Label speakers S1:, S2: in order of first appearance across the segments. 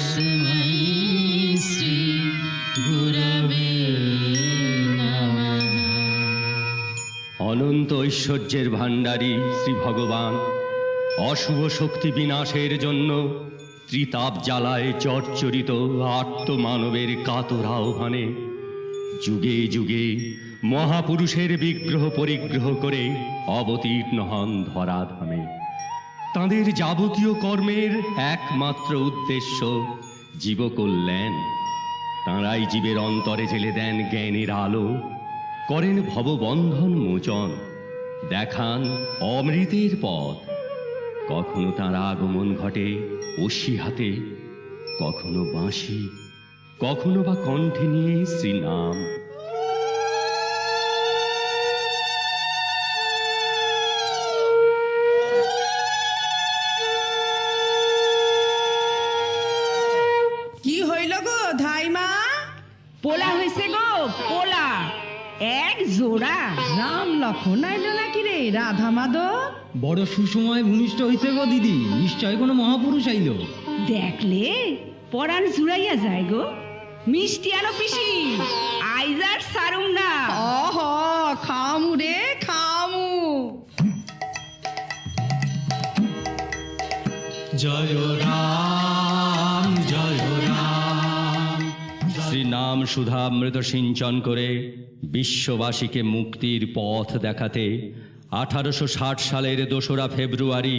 S1: তস্मै শ্রী গুরবে নমঃ।
S2: অনন্ত ঐশ্বর্যের ভাণ্ডারী শ্রী ভগবান অশুভ শক্তি বিনাশের জন্য ত্রিতাপ জ্বালায় চর্চরিত আত্মমানবের কাতর আহ্বানে যুগে যুগে মহাপুরুষের বিগ্রহ পরিগ্রহ করে অবতীর্ণ হন ধরাধামে। তাঁদের যাবতীয় কর্মের একমাত্র উদ্দেশ্য জীবকল্যাণ। তাঁরাই জীবের অন্তরে জেলে দেন জ্ঞানের আলো, করেন ভববন্ধন মোচন, দেখান অমৃতের পথ। কখনো তাঁর আগমন ঘটে অসি হাতে, কখনো বাঁশি, কখনো বা কণ্ঠে নিয়ে শ্রীনাম।
S3: কি হইল গো ধাইমা?
S4: পোলা হয়েছে গো, পোলা এক জোড়া।
S3: রাম লক্ষণ আইল নাকি রে রাধা মাধব?
S5: বড় সুসময় ভূমিষ্ঠ হইছে গো দিদি, নিশ্চয় কোনো মহাপুরুষ আইল।
S4: দেখলে পরাণ জুড়াইয়া যায় গো। মিষ্টি আনো পিসি, আইজার সারুম না।
S3: অহ খামু রে খামু।
S1: জয় রাম জয় রাম।
S2: শ্রীনাম সুধামৃত সিঞ্চন করে বিশ্ববাসীকে মুক্তির পথ দেখাতে 1860 সালের 2রা ফেব্রুয়ারি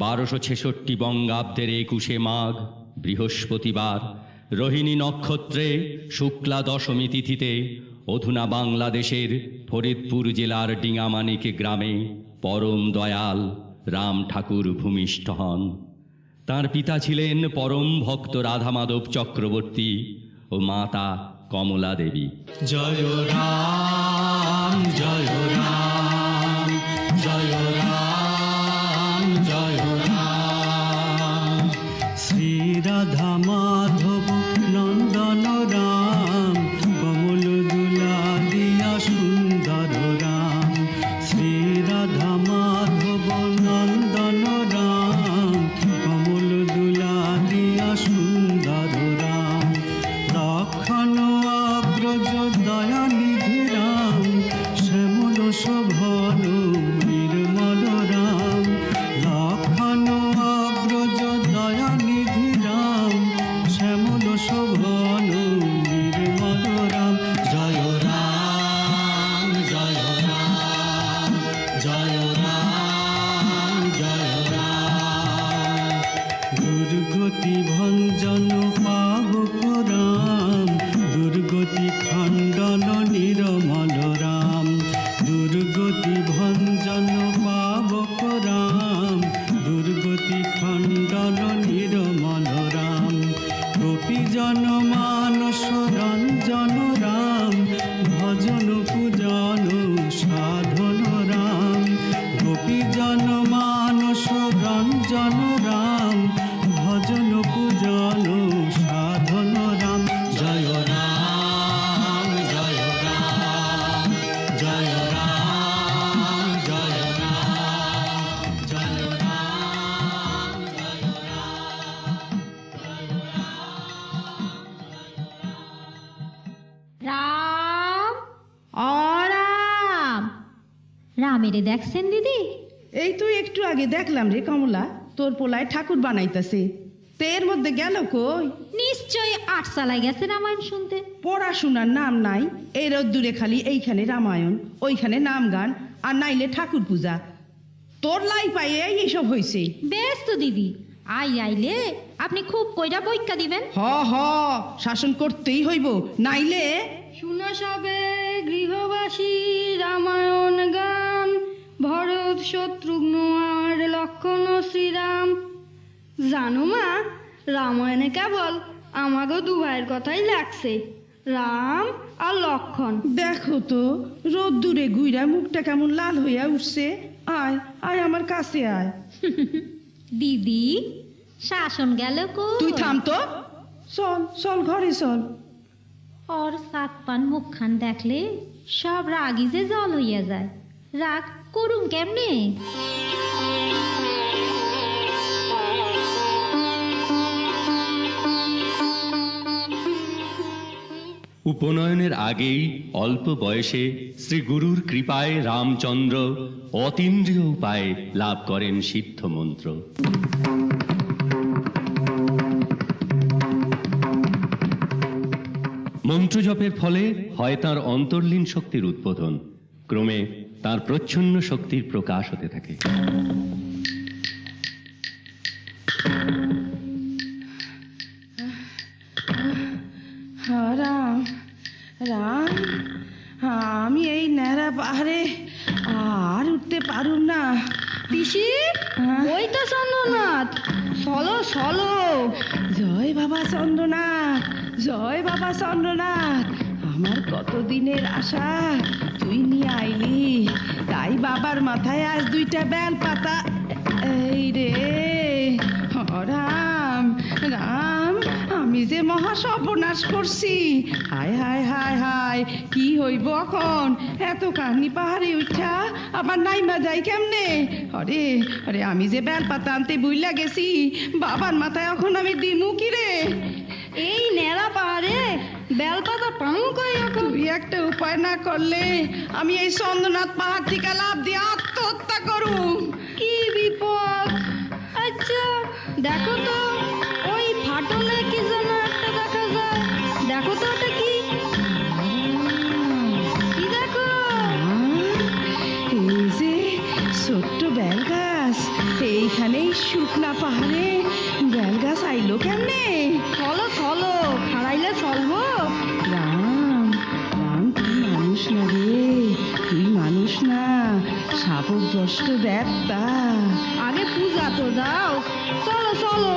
S2: 1266 বঙ্গাব্দের 21শে মাঘ বৃহস্পতিবার রোহিণী নক্ষত্রে শুক্লা দশমী তিথিতে অধুনা বাংলাদেশের ফরিদপুর জেলার ডিঙামানিক গ্রামে পরম দয়াল রাম ঠাকুর ভূমিষ্ঠ হন। তাঁর পিতা ছিলেন পরম ভক্ত রাধা মাধব চক্রবর্তী ও মাতা কমলা দেবী।
S1: জয় রাম জয় রাম জয় রাম জয় রাম। শ্রী রাধা মাধব নন্দন রাম, কমল দুলা দিয়া সুন্দর রাম। শ্রী রাধা মাধব নন্দন রাম, কমল দুলা দিয়া সুন্দর রাম। লক্ষণ অগ্রজ দয়ানিধি রাম, শ্যামল শোভন নির্মল রাম। লক্ষণ অগ্রজ দয়ানিধি রাম, শ্যামল শোভন নির্মল রাম। জয় রাম জয় রাম জয় রাম জয় রাম। দুর্গতি ভঞ্জন পাবক রাম, দুর্গতি খণ্ডন নিরমল রাম। দুর্গতি ভঞ্জন পাবক রাম, দুর্গতি খণ্ডন নিরমল রাম। গোপীজন মানস রঞ্জন রাম, ভজন পূজন সাধন রাম। গোপীজন মানস রঞ্জন রাম, ভজন পূজন সাধন রাম। জয় রাম জয় রাম জয় রাম জয় রাম জয় রাম জয়
S6: রাম অরাম। রামেরে দেখছেন দিদি?
S3: এই তো একটু আগে দেখলাম রে কমলা, তোর পোলায় ঠাকুর বানাইতাছে। তের মধ্যে গেল কই?
S6: নিশ্চয়ই আটচালায় গেছে রামায়ণ শুনতে।
S3: পড়াশোনার নাম নাই, এই রোদ্দুরে খালি এইখানে রামায়ণ, ওইখানে নাম গান, আর নাইলে ঠাকুর পূজা। তোর লাই পাইয়ে এইসব হয়েছে।
S6: বেশ তো দিদি, আইলে আপনি খুব কইরা বইক্কা দিবেন।
S3: হ শাসন করতেই হইব, নাইলে
S7: শুনো সবে গৃহবাসী রামায়ণ গান, ভরত শত্রুঘ্ন আর লক্ষণ শ্রীরাম। জানো মা, রামায়ণে কেবল আমাগো দু ভাইয়ের কথাই লাগছে, রাম আর লক্ষণ।
S3: দেখো তো রোদ্দুরে ঘুইরা মুখটা কেমন লাল হইয়া উঠছে। আয় আয় আমার কাছে আয়।
S6: দিদি শাসন গেল কো?
S3: তুই থাম তো, চল চল ঘরে চল।
S6: ওর সাত পান মুখখান দেখলে সব রাগি যে জল হইয়া যায়। রাগ করুম কেমনে?
S2: উপনয়নের আগেই অল্প বয়সে শ্রী গুরুর কৃপায় রামচন্দ্র অতীন্দ্রিয় উপায়ে লাভ করেন সিদ্ধ মন্ত্র। মন্ত্রজপের ফলে হয় তাঁর অন্তর্লীন শক্তির উদ্বোধন, ক্রমে তাঁর প্রচ্ছন্ন শক্তির প্রকাশ হতে থাকে।
S3: রাম রাম, আমি এই ন্যাড়া পাহাড়ে আর উঠতে পারুম না।
S7: পিসি,
S3: হ্যাঁ?
S7: ওই তো চন্দ্রনাথ, চলো চলো।
S3: জয় বাবা চন্দ্রনাথ, জয় বাবা চন্দ্রনাথ, আমার কতদিনের আশা তুই নিয়ে আইলি। তাই বাবার মাথায় আজ 2টা বেল পাতা। এই রে রাম রাম, আমি যে মহা সর্বনাশ করছি। হায় হায় হায় হায়, কি হইব এখন? এত কাহিনী পাহাড়ে উঠা আবার নাইমা যাই কেমনে? আরে আরে, আমি যে বেল পাতা আনতে বুইলা গেছি, বাবার মাথায় এখন আমি দিমু কি রে?
S7: এই ন্যাড়া পাহাড়ে বেলপাতা পামু কই এখন?
S3: তুই একটা উপায় না করলে আমি এই চন্দ্রনাথ পাহাড় থেকে লাভ দিয়ে আত্মহত্যা করুম।
S7: কি বিপদ! আচ্ছা দেখো তো, ওই ফাটলে কি যেন একটা দেখা যায়, দেখো তো ওটা কি? কি দেখো?
S3: এই যে ছোট্ট বেল গাছ, এইখানেই শুকনা পাহাড়ে বেল গাছ আইলো কেমনে?
S7: চলো চলো, খাড়াইলে চলবো।
S3: রাম রাম, তুই মানুষ না রে, তুই মানুষ না, শাপগ্রস্ত দেবতা।
S7: আগে পূজা তো দাও, চলো চলো।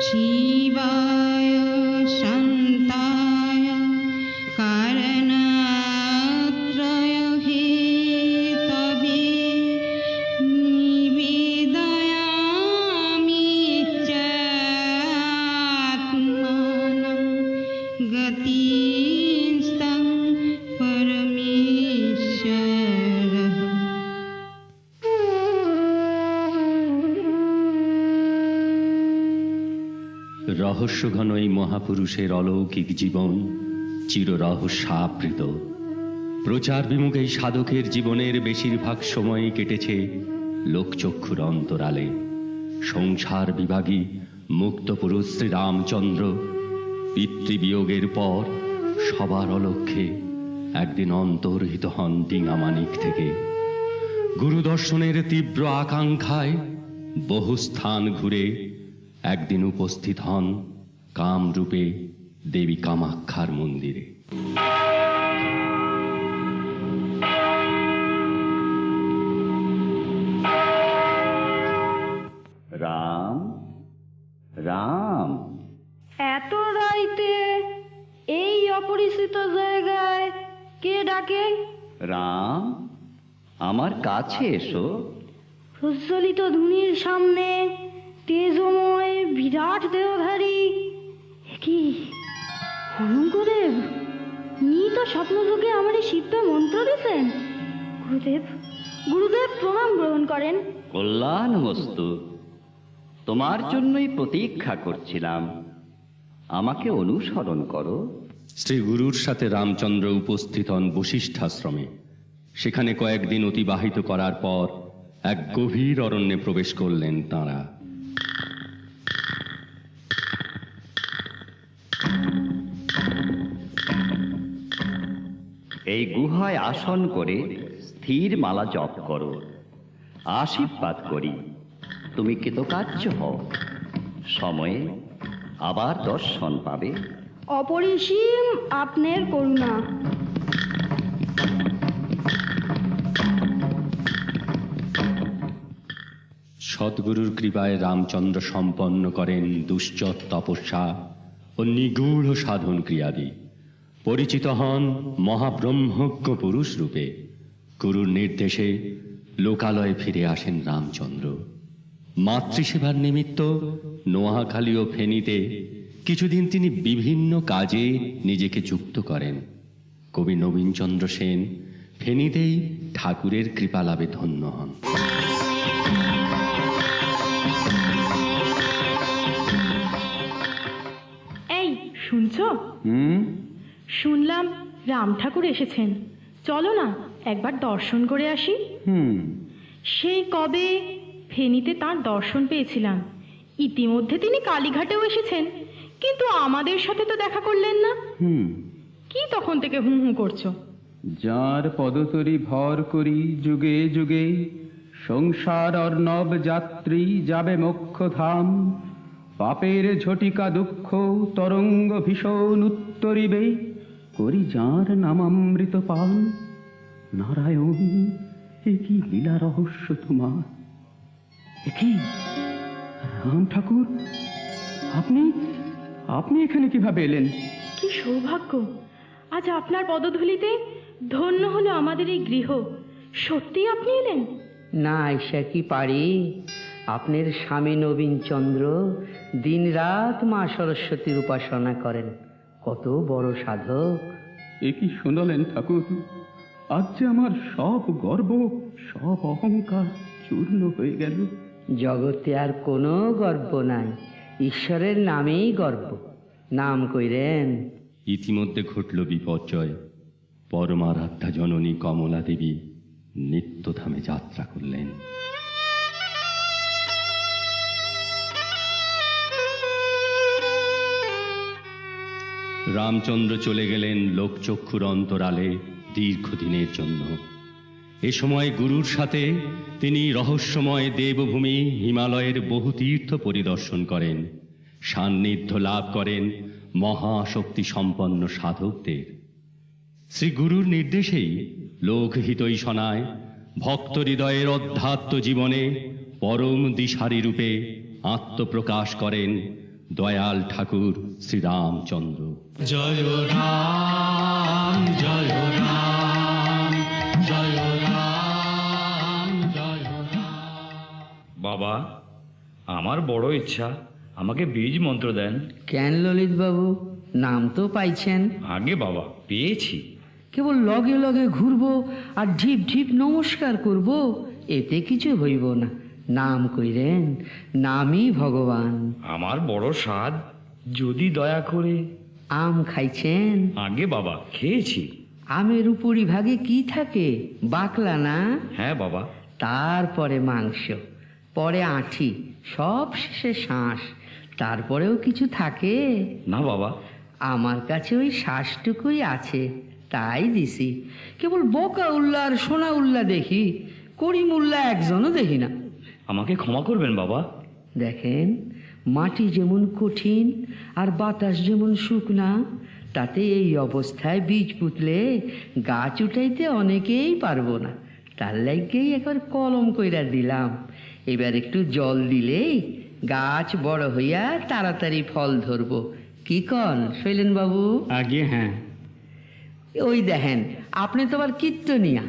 S4: শিবায় শান্তায় কারণাত্রয় হেতবে নিবেদয়ামি চাত্মানং গতিস্তং পরমেশ্বরঃ।
S2: রহস্যঘন এই মহাপুরুষের অলৌকিক জীবন চির রহস্যাবৃত। প্রচার বিমুখ এই সাধকের জীবনের বেশিরভাগ সময়ই কেটেছে লোকচক্ষুর অন্তরালে। সংসার বিভাগী মুক্ত পুরুষ শ্রীরামচন্দ্র পিতৃবিয়োগের পর সবার অলক্ষ্যে একদিন অন্তর্হিত হন ডিঙামানিক থেকে। গুরুদর্শনের তীব্র আকাঙ্ক্ষায় বহু স্থান ঘুরে একদিন উপস্থিত হন কামরূপে দেবী কামাক্ষার মন্দিরে।
S8: রাম রাম,
S7: এত রাইতে এই অপরিচিত জায়গায় কে ডাকে?
S8: রাম আমার কাছে এসো।
S7: প্রজ্বলিত ধুনির সামনে তেজময় বিরাট দেহধারী কি অনঙ্গদেব, নি তো স্বপ্নযোগে আমার এই সিদ্ধ মন্ত্র দিতেন। গুরুদেব, গুরুদেব প্রণাম গ্রহণ করেন।
S8: কল্যাণমস্তু, তোমার জন্যই প্রতীক্ষা করছিলাম। আমাকে অনুসরণ করো।
S2: শ্রী গুরুর সাথে রামচন্দ্র উপস্থিত হন বশিষ্ঠাশ্রমে। সেখানে কয়েকদিন অতিবাহিত করার পর এক গভীর অরণ্যে প্রবেশ করলেন তাঁরা।
S8: এই গুহায় আসন করে স্থির মালা জপ করো। আশীর্বাদ করি তুমি কৃতকার্য হও, সময়ে আবার দর্শন পাবে।
S7: অপরিসীম আপনার করুণা।
S2: সদ্গুরুর কৃপায় রামচন্দ্র সম্পন্ন করেন দুশ্চর তপস্যা ও নিগূঢ় সাধন ক্রিয়াদি। পরিচিত হন মহাব্রহ্মজ্ঞ পুরুষ রূপে। গুরুর নির্দেশে লোকালয়ে ফিরে আসেন রামচন্দ্র। মাতৃসেবার নিমিত্ত নোয়াখালী ও ফেনীতে কিছুদিন তিনি বিভিন্ন কাজে নিজেকে যুক্ত করেন। কবি নবীনচন্দ্র সেন ফেনীতেই ঠাকুরের কৃপালাভে ধন্য হন।
S7: এই শুনছো? শুনলাম রাম ঠাকুর এসেছেন, চলো না একবার দর্শন করে আসি। সেই কবে ফেনীতে তার দর্শন পেয়েছিলাম, ইতিমধ্যে তিনি কালীঘাটেও এসেছেন, কিন্তু আমাদের সাথে তো দেখা করলেন না। কি তখন থেকে হুঁ হুঁ করছো?
S9: যার পদতরি ভর করি যুগে যুগে, সংসার অর্ণব যাত্রী যাবে মোক্ষধাম। পাপের ঝটিকা দুঃখ তরঙ্গ ভীষণ উত্তরিবে, করি যার নামামৃত পান। নারায়ণ, এ কি লীলা রহস্য তোমার! এ কি রাম ঠাকুর, আপনি আপনি এখানে কিভাবে এলেন?
S7: কি সৌভাগ্য! আজ আপনার পদধূলিতে ধন্য হলো আমাদের এই গৃহ। সত্যি আপনি এলেন?
S10: না আইসা কি পারি? আপনার স্বামী নবীন চন্দ্র দিন রাত মা সরস্বতীর উপাসনা করেন, কত বড় সাধক।
S9: এ কি শুনলেন ঠাকুর? আজ যে আমার সব গর্ব, সব অহংকার চূর্ণ হয়ে গেল।
S10: জগতে আর কোনো গর্ব নাই, ঈশ্বরের নামেই গর্ব। নাম কইরেন।
S2: ইতিমধ্যে ঘটল বিপর্যয়। পরমারাধ্যা জননী কমলা দেবী নিত্যধামে যাত্রা করলেন। রামচন্দ্র চলে গেলেন লোকচক্ষুর অন্তরালে দীর্ঘদিনের জন্য। এ সময় গুরুর সাথে তিনি রহস্যময় দেবভূমি হিমালয়ের বহু তীর্থ পরিদর্শন করেন, সান্নিধ্য লাভ করেন মহাশক্তি সম্পন্ন সাধকদের। শ্রী গুরুর নির্দেশেই লোকহিতৈষণায় ভক্ত হৃদয়ের অধ্যাত্ম জীবনে পরম দিশারি রূপে আত্মপ্রকাশ করেন দয়াল ঠাকুর শ্রীরামচন্দ্র।
S1: জয় রাম, জয় রাম, জয় রাম, জয় রাম।
S11: বাবা, আমার বড় ইচ্ছা, আমাকে বীজ মন্ত্র দেন।
S10: কেন ললিত বাবু, নাম তো পাইছেন?
S11: আগে বাবা, পেয়েছি।
S10: কেবল লগে লগে ঘুরবো আর ঢিপ ঢিপ নমস্কার করব, এতে কিছু হইব না। নাম কইরেন, নামই ভগবান।
S11: আমার বড় স্বাদ, যদি দয়া করে।
S10: আম খাইছেন?
S11: আগে বাবা, খেয়েছি।
S10: আমের উপরি ভাগে কি থাকে? বাকলা না?
S11: হ্যাঁ বাবা।
S10: তারপরে মাংস, পরে আঁঠি, সব শেষে শ্বাস। তারপরেও কিছু থাকে?
S11: না বাবা।
S10: আমার কাছে ওই শ্বাসটুকুই আছে, তাই দিছি। কেবল বোকা উল্লা আর সোনা উল্লা দেখি, করিম উল্লা একজনও দেখি না।
S11: আমাকে ক্ষমা করবেন বাবা।
S10: দেখেন, মাটি যেমন কঠিন আর বাতাস যেমন শুকনা, তাতে এই অবস্থায় বীজ পুতলে গাছ উঠাইতে অনেকেই পারবো না। তার লাগেই একবার কলম কইরা দিলাম। এবার একটু জল দিলেই গাছ বড় হইয়া তাড়াতাড়ি ফল ধরবো। কি কন শৈলেন বাবু?
S9: আগে হ্যাঁ।
S10: ওই দেখেন, আপনি তো আবার কীর্তনিয়া,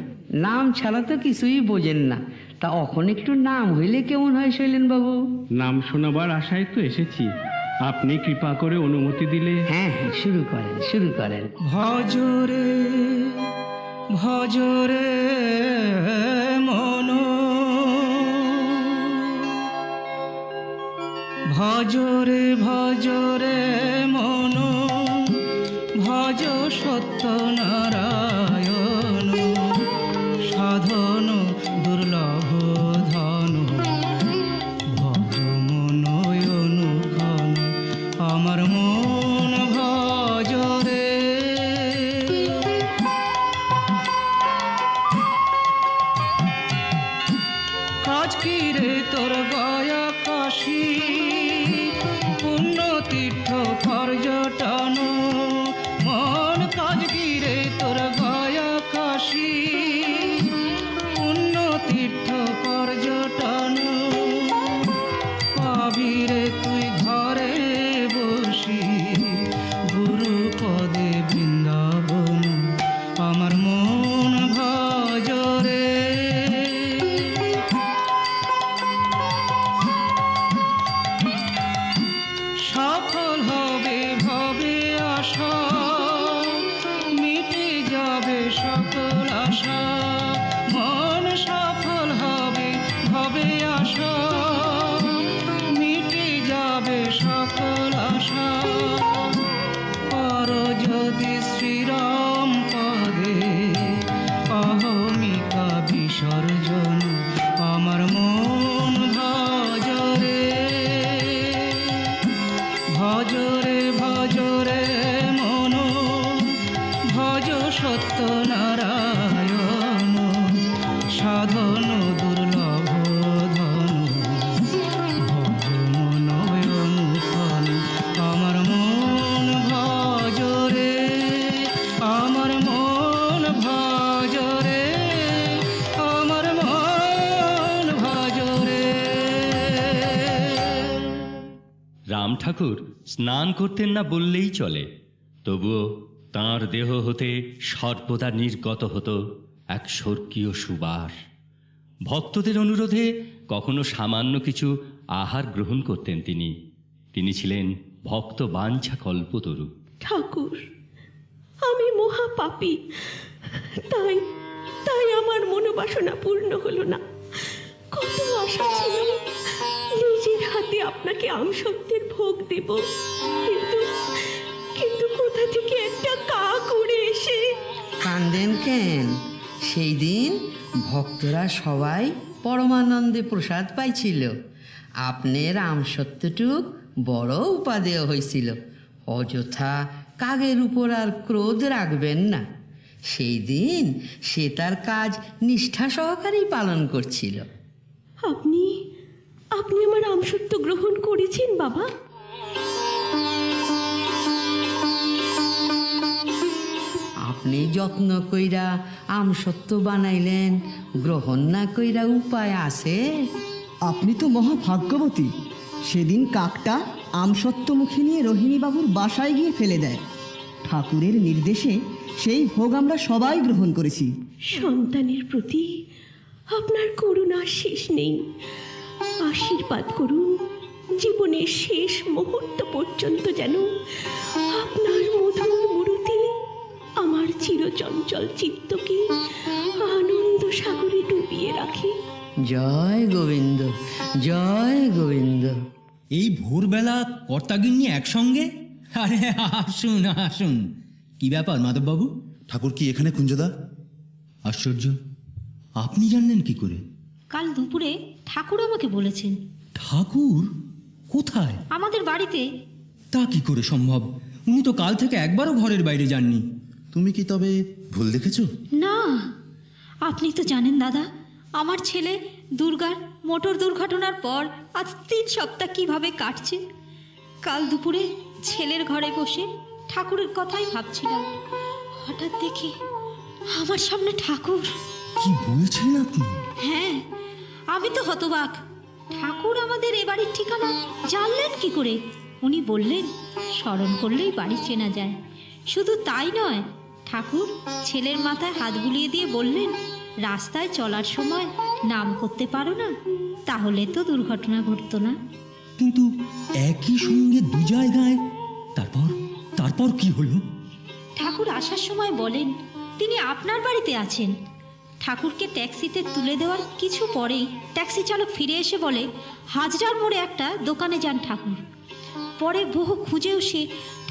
S10: নাম ছাড়া তো কিছুই বোঝেন না। তা এখন একটু নাম হইলে কেমন হয় শৈলেন বাবু?
S9: নাম শোনাবার আশায় তো এসেছি, আপনি কৃপা করে অনুমতি দিলে।
S10: হ্যাঁ হ্যাঁ, শুরু করেন, শুরু করেন।
S5: ভজরে ভজরে মন, ভজরে ভজরে মন, ভজ সত্যনারায়ণ। সাধন দুর্লভ ধন, ভজ মনয়ন ঘন। আমার মন ভজরে। কাজ কি রে তোর গয়া কাশী, পুণ্য তীর্থ পর্যটন। মন কাজ কি রে তোর গয়া কাশী, পুণ্য তীর্থ পর্যটন। পাবি রে তুই ঘরে বসি, গুরু পদে বৃন্দাবন। আমার মন ভজরে। সফল হবে ভবে আশা, মিটে যাবে সকল
S1: আশা, মন সফল হবে হবে আশা, মিটে যাবে সকল আশা। পর যদি শ্রীরাম পদে অহমিকা বিসর্জন, আমার মন ভজরে ভজরে ভজরে মন, ভজ সত্যনারায়ণ, সাধন দুর্লভ ধন, ভজ মনোয়মুখন। আমার মন ভজরে, আমার মন ভজরে, আমার মন ভজরে।
S2: রাম ঠাকুর স্নান করতেন না বললেই চলে, তবুও তাঁর দেহ হতে সর্বদা নির্গত হতো এক স্বর্গীয় সুবাস। ভক্তদের অনুরোধে কখনো সামান্য কিছু আহার গ্রহণ করতেন তিনি। তিনি ছিলেন ভক্ত বাঞ্ছা কল্পতরু।
S12: ঠাকুর, আমি মহাপাপী, তাই তাই আমার মনোবাসনা পূর্ণ হলো না। কত আশা ছিল নিজের হাতে আপনাকে আমসত্ত্বের ভোগ দেব, কিন্তু কিন্তু কোথা থেকে একটা কাক উড়ে এসে।
S10: কান্দেন কেন? সেই দিন ভক্তরা সবাই পরমানন্দে প্রসাদ পাইছিল। আপনার আমসত্ত্বটুক বড় উপাদেয় হয়েছিল। অযথা কাকের উপর আর ক্রোধ রাখবেন না। সেই দিন সে তার কাজ নিষ্ঠা সহকারেই পালন করছিল।
S12: আপনি আপনি আমার আমসত্ত্ব গ্রহণ করেছেন বাবা?
S10: আপনি যত্ন কইরা আমসত্ত্ব বানাইলেন, গ্রহণ না কইরা উপায় আছে?
S13: আপনি তো মহাভাগ্যবতী। সেদিন কাকটা আমসত্ত্ব মুখে নিয়ে রোহিণীবাবুর বাসায় গিয়ে ফেলে দেয়। ঠাকুরের নির্দেশে সেই ভোগ আমরা সবাই গ্রহণ করেছি।
S12: সন্তানের প্রতি আপনার করুণার শেষ নেই। আশীর্বাদ করুন জীবনের শেষ মুহূর্ত পর্যন্ত যেন আপনার মধুর মূরতি আমার চিরচঞ্চল চিত্তকে আনন্দ সাগরে ডুবিয়ে রাখে।
S10: জয় গোবিন্দ, জয় গোবিন্দ।
S5: এই ভোরবেলা কর্তাগিন্নি একসঙ্গে? আরে আসুন আসুন। কি ব্যাপার মাধববাবু?
S14: ঠাকুর কি এখানে কুঞ্জদা?
S5: আশ্চর্য, আপনি জানলেন কি করে?
S6: কাল দুপুরে ঠাকুর আমাকে বলেছেন।
S5: ঠাকুর কোথায়?
S6: আমাদের বাড়িতে।
S5: তা কি করে সম্ভব? উনি তো কাল থেকে একবারও ঘরের বাইরে যাননি।
S14: তুমি কি তবে ভুল দেখেছো?
S6: না, আপনি তো জানেন দাদা, আমার ছেলে দুর্গার মোটর দুর্ঘটনার পর আজ 3 সপ্তাহ কিভাবে কাটছে। কাল দুপুরে ছেলের ঘরে বসে ঠাকুরের কথাই ভাবছিলাম, হঠাৎ দেখি আমার সামনে ঠাকুর।
S5: কি বলছেন আপনি?
S6: হ্যাঁ, আমি তো হতবাক। ঠাকুর আমাদের এ বাড়ির ঠিকানা জানলেন কি করে? উনি বললেন স্মরণ করলেই বাড়ি চেনা যায়। শুধু তাই নয়, ঠাকুর ছেলের মাথায় হাত বুলিয়ে দিয়ে বললেন, রাস্তায় চলার সময় নাম করতে পারো না, তাহলে তো দুর্ঘটনা ঘটতো না।
S5: কিন্তু একই সঙ্গে 2 জায়গায়। তারপর কি হলো?
S6: ঠাকুর আসার সময় বলেন তিনি আপনার বাড়িতে আছেন। ঠাকুরকে ট্যাক্সিতে তুলে দেওয়ার কিছু পরেই ট্যাক্সি চালক ফিরে এসে বলে হাজরার মোড়ে একটা দোকানে যান ঠাকুর। পরে বহু খুঁজেও সে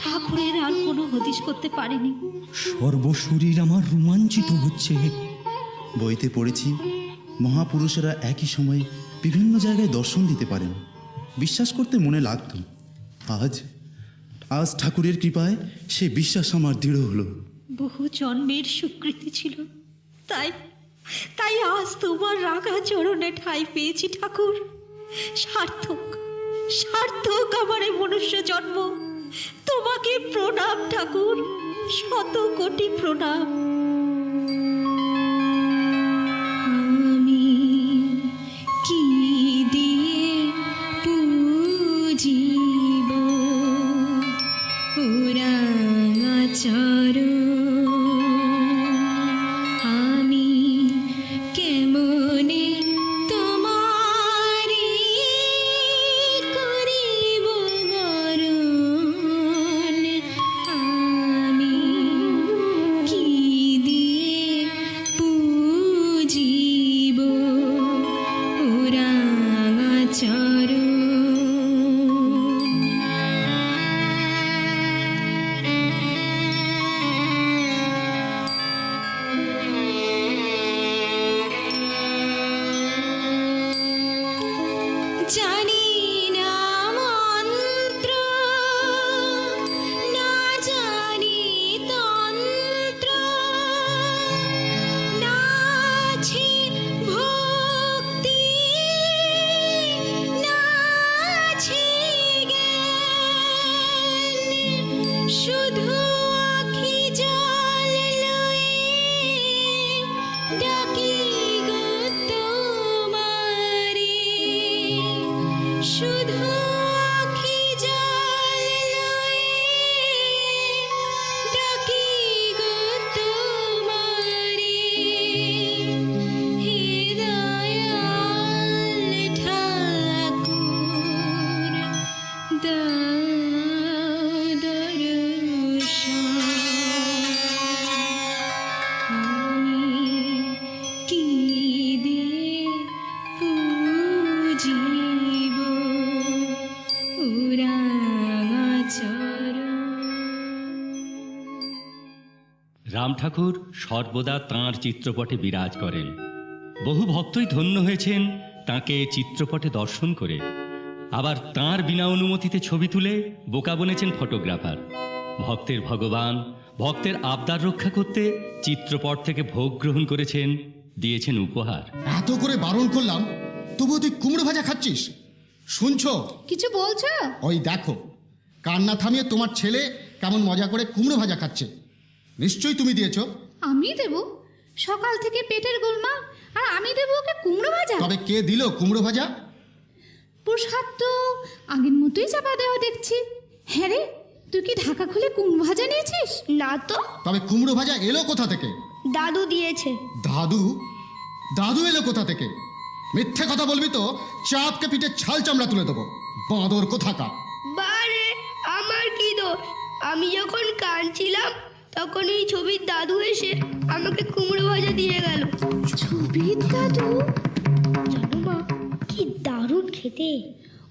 S6: ঠাকুরের আর কোনো হদিশ করতে পারেনি।
S5: সর্বশরীর আমার রোমাঞ্চিত হচ্ছে।
S14: বইতে পড়েছি মহাপুরুষেরা একই সময়ে বিভিন্ন জায়গায় দর্শন দিতে পারেন। বিশ্বাস করতে মনে লাগত। আজ ঠাকুরের কৃপায় সে বিশ্বাস আমার দৃঢ় হলো।
S6: বহু জন্মের স্বীকৃতি ছিল, তাই আজ তোমার রাগা চরণে ঠাঁই পেয়েছি ঠাকুর। সার্থক আমার এই মনুষ্য জন্ম। তোমাকে প্রণাম ঠাকুর, 100 কোটি প্রণাম। আমি কি দিয়ে পুজিব চরণ, আমি কেমনে তোমারি করিব বরণ, আমি কি ডাকি গো তোমারে, শুধু আখি জল লয়ে ডাকি গো তোমারে, হে দয়াল ঠাকুর দাও দর্শন। আমি কি দিয়ে পুজিব উরাচরণ।
S2: রাম ঠাকুর সর্বদা তাঁর চিত্রপটে বিরাজ করেন। বহু ভক্তই ধন্য হয়েছেন তাঁকে চিত্রপটে দর্শন করে। আবার তাঁর বিনা অনুমতিতে ছবি তুলে বোকা বনেছেন ফটোগ্রাফার। ভক্তের ভগবান, ভক্তের আবদার রক্ষা করতে চিত্রপট থেকে ভোগ গ্রহণ করেছেন, দিয়েছেন উপহার।
S15: এত করে বারণ করলাম তবুও তুই কুমড়ো ভাজা খাচ্ছিস। শুনছো?
S16: কিছু বলছো?
S15: ওই দেখো, কান্না থামিয়ে তোমার ছেলে কেমন মজা করে কুমড়ো ভাজা খাচ্ছে। নিশ্চয়ই তুমি দিয়েছো।
S16: আমি দেব? সকাল থেকে পেটের গোলমাল আর আমি দেব ওকে কুমড়ো ভাজা?
S15: তবে কে দিল কুমড়ো ভাজা?
S16: প্রসাদ তো আগের মতোই চাপা দেওয়া দেখছি। হ্যাঁ রে, তুই কি ঢাকা খুলে কুমড়ো ভাজা নিয়েছিস?
S17: না তো।
S15: তবে কুমড়ো ভাজা এলো কোথা থেকে?
S17: দাদু দিয়েছে।
S15: দাদু? দাদু এলো কোথা থেকে? মিথ্যে কথা বলবি তো চাপকে পিঠে ছাল চামড়া তুলে দেবো। বাঁদর কোথাকার।
S17: বারে, আমার কি দোষ? আমি যখন কাঁদছিলাম তখন এই ছবির দাদু এসে আমাকে কুমড়ো ভাজা দিয়ে গেল।
S16: ছবির দাদু?
S17: জানো মা, কি দারুণ খেতে।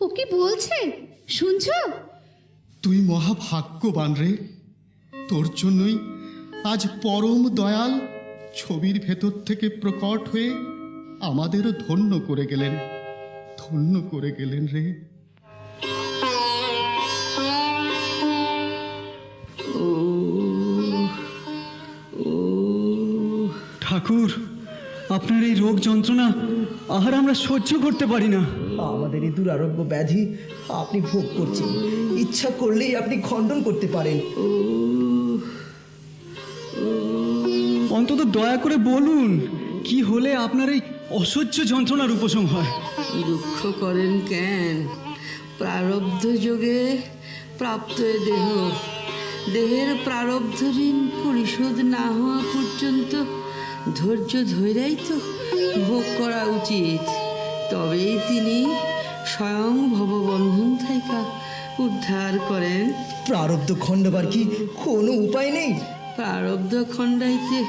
S16: ও কি বলছে শুনছো?
S15: তুই মহাভাগ্যবান রে, তোর জন্যই আজ পরম দয়াল ছবির ভেতর থেকে প্রকট হয়ে আমাদেরও ধন্য করে গেলেন, ধন্য করে গেলেন রে।
S18: ঠাকুর, আপনার এই রোগ যন্ত্রণা আর আমরা সহ্য করতে পারি না।
S19: আমাদের এই দুরারোগ্য ব্যাধি আপনি ভোগ করছেন, ইচ্ছা করলেই আপনি খণ্ডন করতে পারেন।
S18: অন্তত দয়া করে বলুন, কি হলে আপনার এই অসহ্য যন্ত্রণার উপশম হয়?
S10: দুঃখ করেন কেন? প্রারব্ধ যোগে প্রাপ্ত এ দেহ, দেহের প্রারব্ধ ঋণ পরিশোধ না হওয়া পর্যন্ত ধৈর্য ধৈরাই তো ভোগ করা উচিত। তবেই তিনি স্বয়ং ভববন্ধন থেকে উদ্ধার করেন।
S19: প্রারব্ধ খণ্ডবার কি কোনো উপায় নেই?
S10: প্রারব্ধ খণ্ডাইতে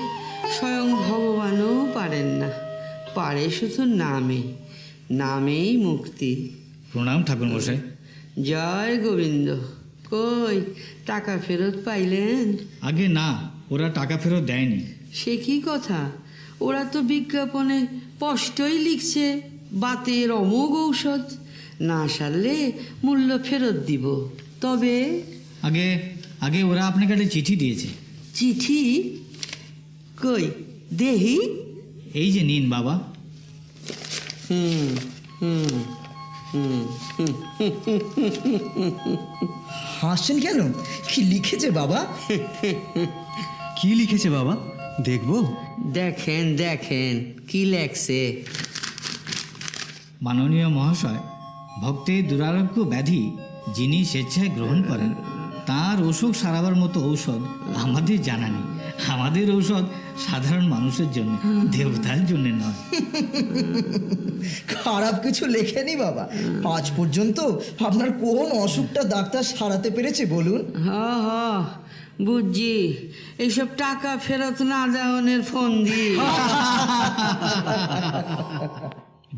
S10: স্বয়ং ভগবানও পারেন না, পারে শুধু নামে, নামেই মুক্তি।
S5: প্রণাম ঠাকুর মশাই।
S10: জয় গোবিন্দ। কই টাকা ফেরত পাইলেন?
S5: আগে না, ওরা টাকা ফেরত দেয়নি।
S10: সে কি কথা? ওরা তো বিজ্ঞাপনে স্পষ্টই লিখছে বাতের অমোঘ ঔষধ, না সারলে মূল্য ফেরত দিব। তবে
S5: আগে আগে ওরা আপনাকে একটা চিঠি দিয়েছে।
S10: চিঠি? কই দেহি।
S5: এই যে নিন বাবা।
S19: হাসছেন কেন? কি লিখেছে বাবা?
S18: কি লিখেছে বাবা? দেখবো?
S10: দেখেন দেখেন কি লেখছে।
S5: মাননীয় মহাশয়, ভক্তের দুরারোগ্য ব্যাধি যিনি স্বেচ্ছায় গ্রহণ করেন তার অসুখ সারাবার মতো ঔষধ আমাদের জানা নেই। আমাদের ঔষধ সাধারণ মানুষের জন্য, দেবতার জন্য নয়।
S19: খারাপ কিছু লেখেনি বাবা। আজ পর্যন্ত আপনার কোন অসুখটা ডাক্তার সারাতে পেরেছে বলুন?
S10: হ্যাঁ হ্যাঁ বুঝছি, এইসব টাকা ফেরত না দেওয়ানের ফোন দিয়ে।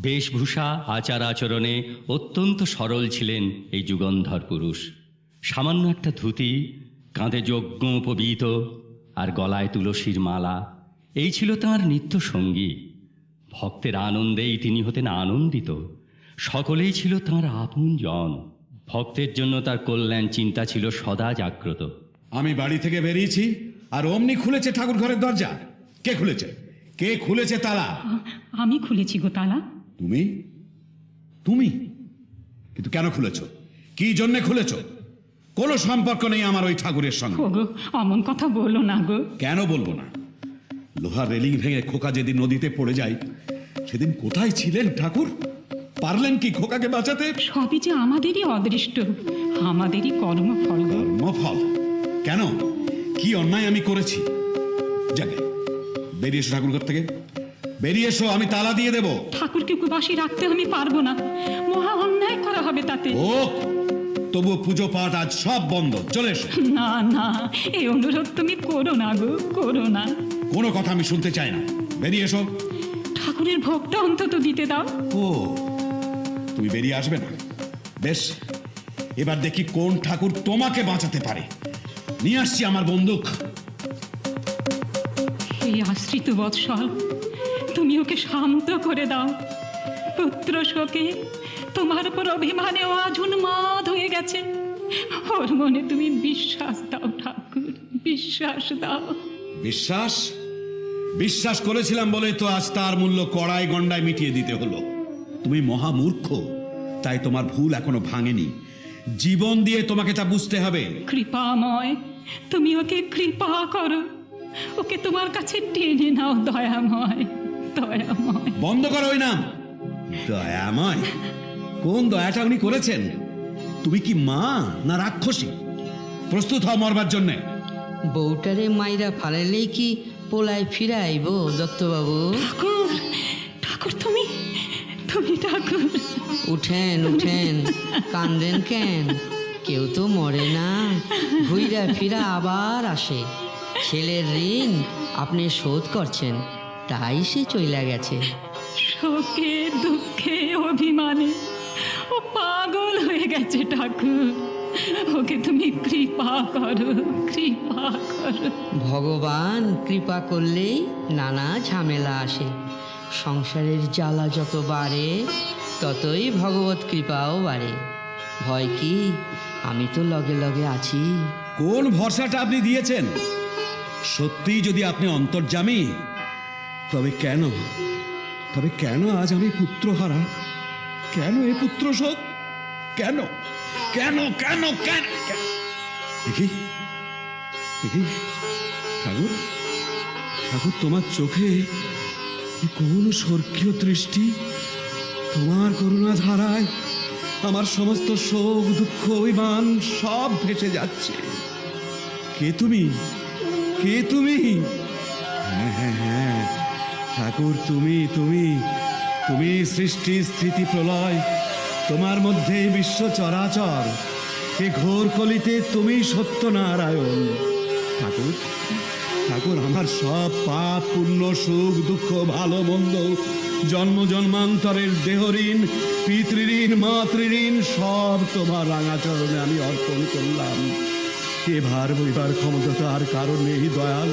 S2: বেশভূষা আচার আচরণে অত্যন্ত সরল ছিলেন এই যুগন্ধর পুরুষ। সামান্য একটা ধুতি, কাঁধে যজ্ঞ উপবীত আর গলায় তুলসীর মালা, এই ছিল তাঁর নিত্য সঙ্গী। ভক্তের আনন্দেই তিনি হতেন আনন্দিত, সকলেই ছিল তাঁর আপনজন। ভক্তের জন্য তার কল্যাণ চিন্তা ছিল সদা জাগ্রত।
S20: আমি বাড়ি থেকে বেরিয়েছি আর অমনি খুলেছে ঠাকুর ঘরের দরজা। কে খুলেছে? কে খুলেছে তালা?
S21: আমি খুলেছি গো তালা।
S20: তুমি? তুমি কিন্তু কেন খুলেছ? কি জন্য খুলেছ? কোনো সম্পর্ক নেই আমার ওই ঠাকুরের সঙ্গে।
S21: গো অমন কথা বলো না গো।
S20: কেন বলবো না? লোহার রেলিং ভেঙে খোকা যেদিন নদীতে পড়ে যায় সেদিন কোথায় ছিলেন ঠাকুর? পারলেন কি খোকাকে বাঁচাতে?
S21: সবই যে আমাদেরই অদৃষ্ট, আমাদেরই কর্মফল।
S20: কর্মফল? কেন? কি অন্যায় আমি করেছি? জাগে, বেরিয়ে এসো ঠাকুর ঘর থেকে, বেরিয়ে এসো, আমি তালা দিয়ে দেব।
S21: ঠাকুরকে উপবাসী রাখতে আমি পারবো না, মহা অন্যায় করা হবে তাতে।
S20: ও, তবু পুজো পাঠ আজ সব বন্ধ, চলে এসো।
S21: না না, এই অনুরোধ তুমি করো না গো, করো না।
S20: কোনো কথা আমি শুনতে চাই না, বেরিয়ে এসো।
S21: ঠাকুরের ভোগটা অন্তত দিতে দাও।
S20: ও, তুমি বেরিয়ে আসবে না? বেশ, এবার দেখি কোন ঠাকুর তোমাকে বাঁচাতে পারে। নিয়ে আসছি আমার বন্দুক।
S21: এই আশ্রিত বৎসল, তুমি ওকে শান্ত করে দাও। পুত্র শোকে তোমার উপর অভিমানে ও আজ উন্মাদ হয়ে গেছে। ওর মনে তুমি বিশ্বাস দাও ঠাকুর, বিশ্বাস দাও।
S20: বিশ্বাস? বিশ্বাস করেছিলাম বলেই তো আজ তার মূল্য কড়াই গন্ডায় মিটিয়ে দিতে হলো। তুমি মহামূর্খ, তাই তোমার ভুল এখনো ভাঙেনি। জীবন দিয়ে তোমাকে তা বুঝতে হবে।
S21: কৃপাময়, তুমি ওকে কৃপা করো, ওকে তোমার কাছে টেনে নাও। দয়াময়, দয়াময়।
S20: বন্ধ করো ওই নাম দয়াময়। কোন দয়াটা উনি করেছেন? তুমি কি মা না রাক্ষসী? প্রস্তুত হও মরবার জন্যে।
S10: বউটারে মাইরা ফালাইলেই কি পোলায় ফিরাইব দত্তবাবু?
S21: ঠাকুর, ঠাকুর তুমি, তুমি ঠাকুর।
S10: উঠেন উঠেন, কান্দেন কেন? কেউ তো মরে না, ঘুইরা ফিরা আবার আসে। ছেলের ঋণ আপনি শোধ করছেন, তাই সে চইলা গেছে।
S21: শোকে দুঃখে অভিমানে ও পাগল হয়ে গেছে ঠাকুর, ওকে তুমি কৃপা করো, কৃপা করো।
S10: ভগবান কৃপা করলেই নানা ঝামেলা আসে। সংসারের জ্বালা যত বাড়ে ততই ভগবত কৃপাও বাড়ে। ভয় কি, আমি তো লগে লগে আছি।
S20: কোন ভরসাটা আপনি দিয়েছেন? সত্যি যদি আপনি অন্তর্যামী, তবে কেন, তবে কেন আজ আমি পুত্রহারা? কেন এ পুত্র শোক? কেন কেন কেন কেন? দেখি দেখি ঠাকুর, ঠাকুর তোমার চোখে কোন স্বর্গীয় দৃষ্টি? তোমার করুণা ধারায় আমার সমস্ত শোক দুঃখ অভিমান সব ভেসে যাচ্ছে। কে তুমি? কে তুমি? হ্যাঁ হ্যাঁ হ্যাঁ ঠাকুর, তুমি তুমি তুমি সৃষ্টি স্থিতি প্রলয়, তোমার মধ্যে বিশ্ব চরাচর। এ ঘোর কলিতে তুমি সত্যনারায়ণ। ঠাকুর, ঠাকুর আমার সব পাপ পুণ্য সুখ দুঃখ ভালো মন্দ জন্ম জন্মান্তরের দেহঋণ পিতৃঋণ মাতৃঋণ সব তোমার রাঙা চরণে আমি অর্পণ করলাম। এ ভার বইবার ক্ষমতা আর কারণ নেই দয়াল,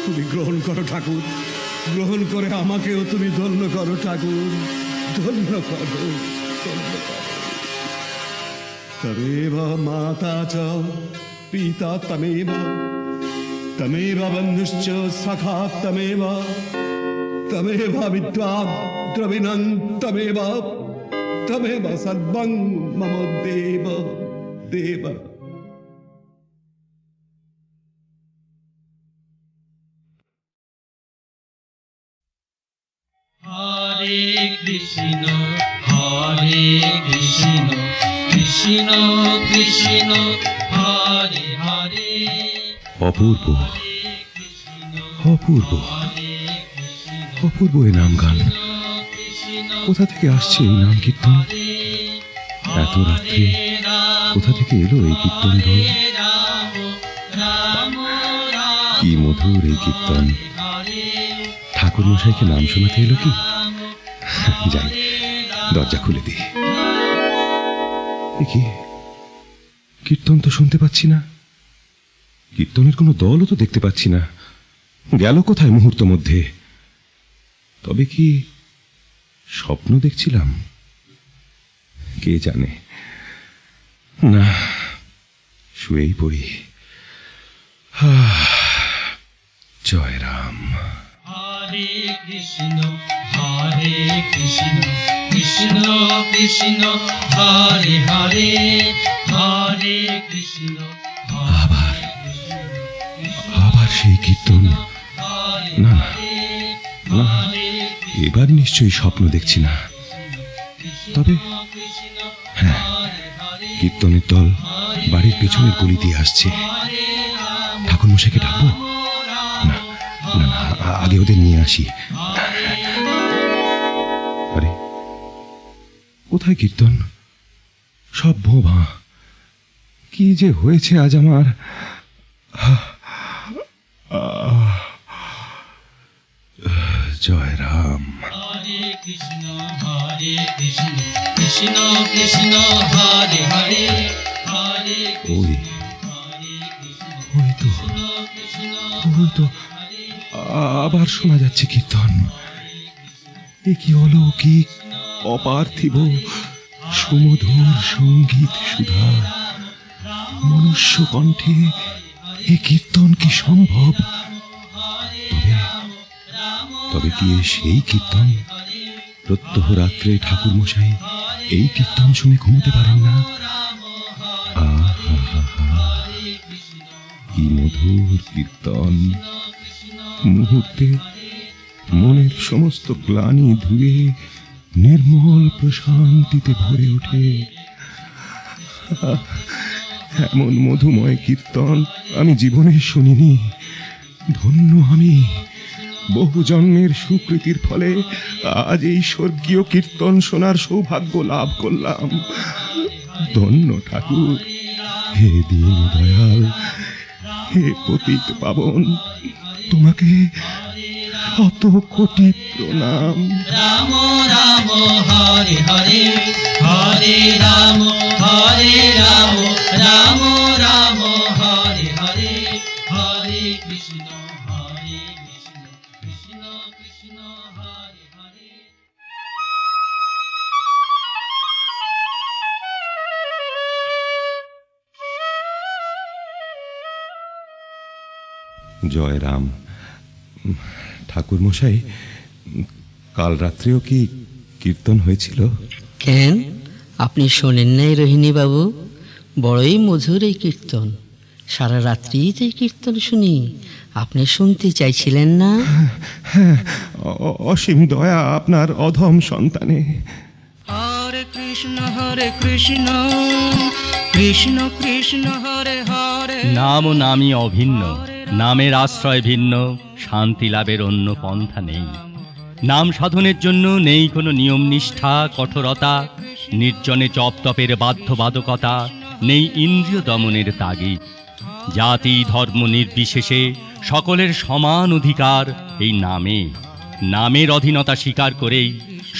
S20: তুমি গ্রহণ করো ঠাকুর, গ্রহণ করে আমাকেও তুমি ধন্য করো ঠাকুর, ধন্য করো, ধন্য করো। তমেব মাতা চ পিতা তমেব, তমেব বন্ধুশ্চ সখা তমেব, তমেব বিদ্যা দ্রবিণং তমেব, তমেব সর্বং মম দেব দেব।
S1: হরে কৃষ্ণ হরে কৃষ্ণ কৃষ্ণ কৃষ্ণ হরে হরে।
S3: অপূর্ব অপূর্ব অপূর্ব এই নাম গান। কোথা থেকে আসছে এই নাম কীর্তন? এত রাত্রে কোথা থেকে এলো এই কীর্তন দল? কি মধুর এই কীর্তন! ঠাকুর মশাইকে নাম শোনাতে এলো কি? যাই, দরজা খুলে দি। কি কীর্তন তো শুনতে পাচ্ছি না, কীর্তনের কোনো দলও তো দেখতে পাচ্ছি না। গেল কোথায় মুহূর্ত মধ্যে? তবে কি স্বপ্ন দেখছিলাম? কে জানে। না, শুয়েই পড়ি। জয় রাম।
S1: হরে কৃষ্ণ হরে কৃষ্ণ কৃষ্ণ কৃষ্ণ হরে হরে হরে কৃষ্ণ।
S3: আবার সেই কীর্তন, না না, এবার নিশ্চয়ই স্বপ্ন দেখছি না। তবে হ্যাঁ, কীর্তনের দল বাড়ির পেছনের গলি দিয়ে আসছে। ঠাকুরমশাইকে ডাকবো? না না না, আগে ওদের নিয়ে আসি। আরে কোথায় কীর্তন? সব ভোঁ-ভাঁ। কি যে হয়েছে আজ আমার! জয় রাম।
S1: হরে কৃষ্ণ কৃষ্ণ কৃষ্ণ হরে হরে হরে
S3: ওই তো আবার শোনা যাচ্ছে কীর্তন। এ কি অলৌকিক অপার্থিব সুমধুর সঙ্গীত সুধা! মনুষ্য কণ্ঠে এ কীর্তন কি সম্ভব? তবে কি সেই কীর্তন? প্রত্যহ রাত্রে ঠাকুরমশাই এই কীর্তন শুনে ঘুমোতে পারেন না। কি মধুর কীর্তন! মুহূর্তে মনের সমস্ত গ্লানি ধুয়ে নির্মল প্রশান্তিতে ভরে ওঠে। এমন মধুময় কীর্তন আমি জীবনে শুনিনি। ধন্য আমি, বহু জন্মের সুকৃতির ফলে আজ এই স্বর্গীয় কীর্তন শোনার সৌভাগ্য লাভ করলাম। ধন্য ঠাকুর, হে দীন দয়াল, হে পতিত পাবন, তোমাকে শত কোটি প্রণাম।
S1: রাম রাম হরে হরে হরে রাম রাম রাম হরে হরে হরে কৃষ্ণ কৃষ্ণ কৃষ্ণ হরে হরে।
S3: জয় রাম। ঠাকুরমশাই, কাল রাত্রেও কি কীর্তন হয়েছিল?
S10: কেন, আপনি শোনেন নাই রোহিণী বাবু? বড়ই মধুর এই কীর্তন। সারা রাত্রিই তো এই কীর্তন শুনি। আপনি শুনতে চাইছিলেন না?
S3: হ্যাঁ, অসীম দয়া আপনার অধম সন্তানে।
S1: হরে কৃষ্ণ কৃষ্ণ কৃষ্ণ কৃষ্ণ হরে হরে।
S2: নাম ও নামই অভিন্ন, নামের আশ্রয় ভিন্ন, শান্তি লাভের অন্য পন্থা নেই। নাম সাধনের জন্য নেই কোনো নিয়ম নিষ্ঠা কঠোরতা, নির্জনে জপ তপের বাধ্যবাধকতা, নেই ইন্দ্রিয় দমনের তাগিদ। জাতি ধর্ম নির্বিশেষে সকলের সমান অধিকার এই নামে। নামের অধীনতা স্বীকার করেই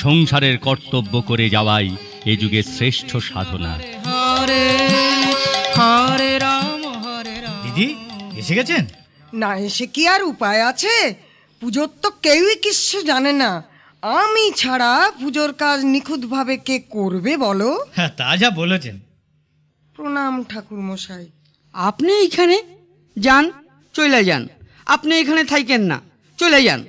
S2: সংসারের কর্তব্য করে যাওয়াই এ যুগের শ্রেষ্ঠ সাধনা।
S1: হরে হরে রাম হরে রাম।
S5: দিদি এসে গেছেন?
S4: না এসে কি আর উপায় আছে? পুজোর তো কেউই কিছু জানে না। আমি ছাড়া পুজোর কাজ নিখুঁতভাবে কে করবে বলো?
S5: হ্যাঁ, তা যা বলেছেন।
S4: প্রণাম ঠাকুর মশাই।
S10: আপনি এইখানে যান, চলে যান। আপনি এখানে থাকেন না, চলে যান।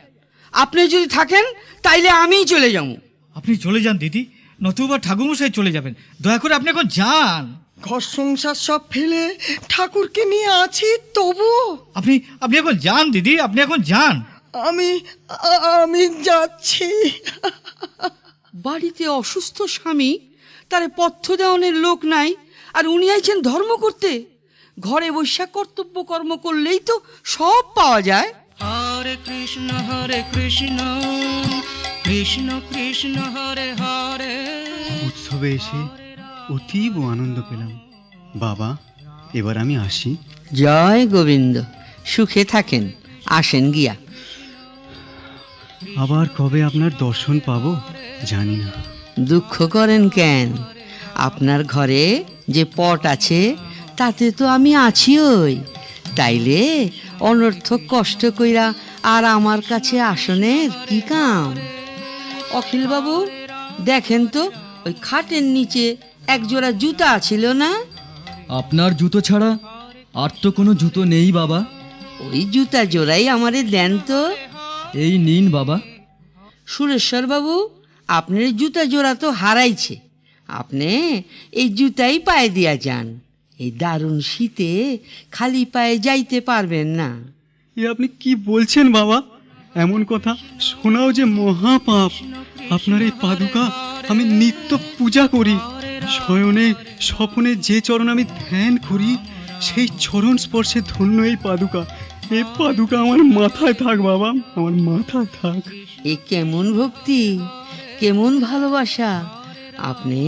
S10: আপনি যদি থাকেন তাইলে আমিই চলে যাব।
S5: আপনি চলে যান দিদি, নতুবা ঠাকুরমশাই চলে যাবেন। দয়া করে আপনি এখন যান।
S4: ঘর সংসার সব ফেলে ঠাকুরকে নিয়ে আছি তবু।
S5: আপনি এখন যান দিদি, আপনি এখন যান।
S4: আমি যাচ্ছি।
S10: বাড়িতে অসুস্থ স্বামী, তারে পথ্য দেওয়ানের লোক নাই, আর উনি আইছেন ধর্ম করতে। ঘরে বৈশাখ কর্তব্য কর্ম করলেই তো সব পাওয়া যায়।
S1: হরে কৃষ্ণ কৃষ্ণ কৃষ্ণ কৃষ্ণ হরে হরে।
S18: উৎসবে এসে অতীব আনন্দ পেলাম। বাবা, এবার আমি আসি।
S10: জয় গোবিন্দ, সুখে থাকেন, আসেন গিয়া।
S18: আবার কবে আপনার দর্শন পাবো জানি না।
S10: দুঃখ করেন কেন? আপনার ঘরে যে পট আছে তাতে তো আমি আছি। ওই তাইলে অনর্থক কষ্ট কইরা আর আমার কাছে আসনের কি কাম? অখিল বাবু, দেখেন তো ওই খাটের নিচে এক জোড়া জুতা ছিল না?
S22: আপনার জুতো ছাড়া আর তো কোনো জুতো নেই বাবা।
S10: ওই জুতা জোড়াই আমারে দেন তো।
S22: এই নিন বাবা।
S10: সুরেশ্বর বাবু, আপনার জুতা জোড়া তো হারাইছে। আপনি এই জুতাই পায়ে দিয়া যান। এই দারুণ শীতে খালি পায়ে যাইতে পারবেন না।
S18: এ আপনি কি বলছেন বাবা? এমন কথা শোনাও যে মহাপাপ। আপনার এই পাদুকা আমি নিত্য পূজা করি। শয়নে স্বপনে যে চরণ আমি ধ্যান করি, সেই চরণ স্পর্শে ধন্য এই পাদুকা। এই পাদুকা আমার মাথায় থাক বাবা, আমার মাথায় থাক।
S10: এ কেমন ভক্তি, কেমন ভালোবাসা! আপনি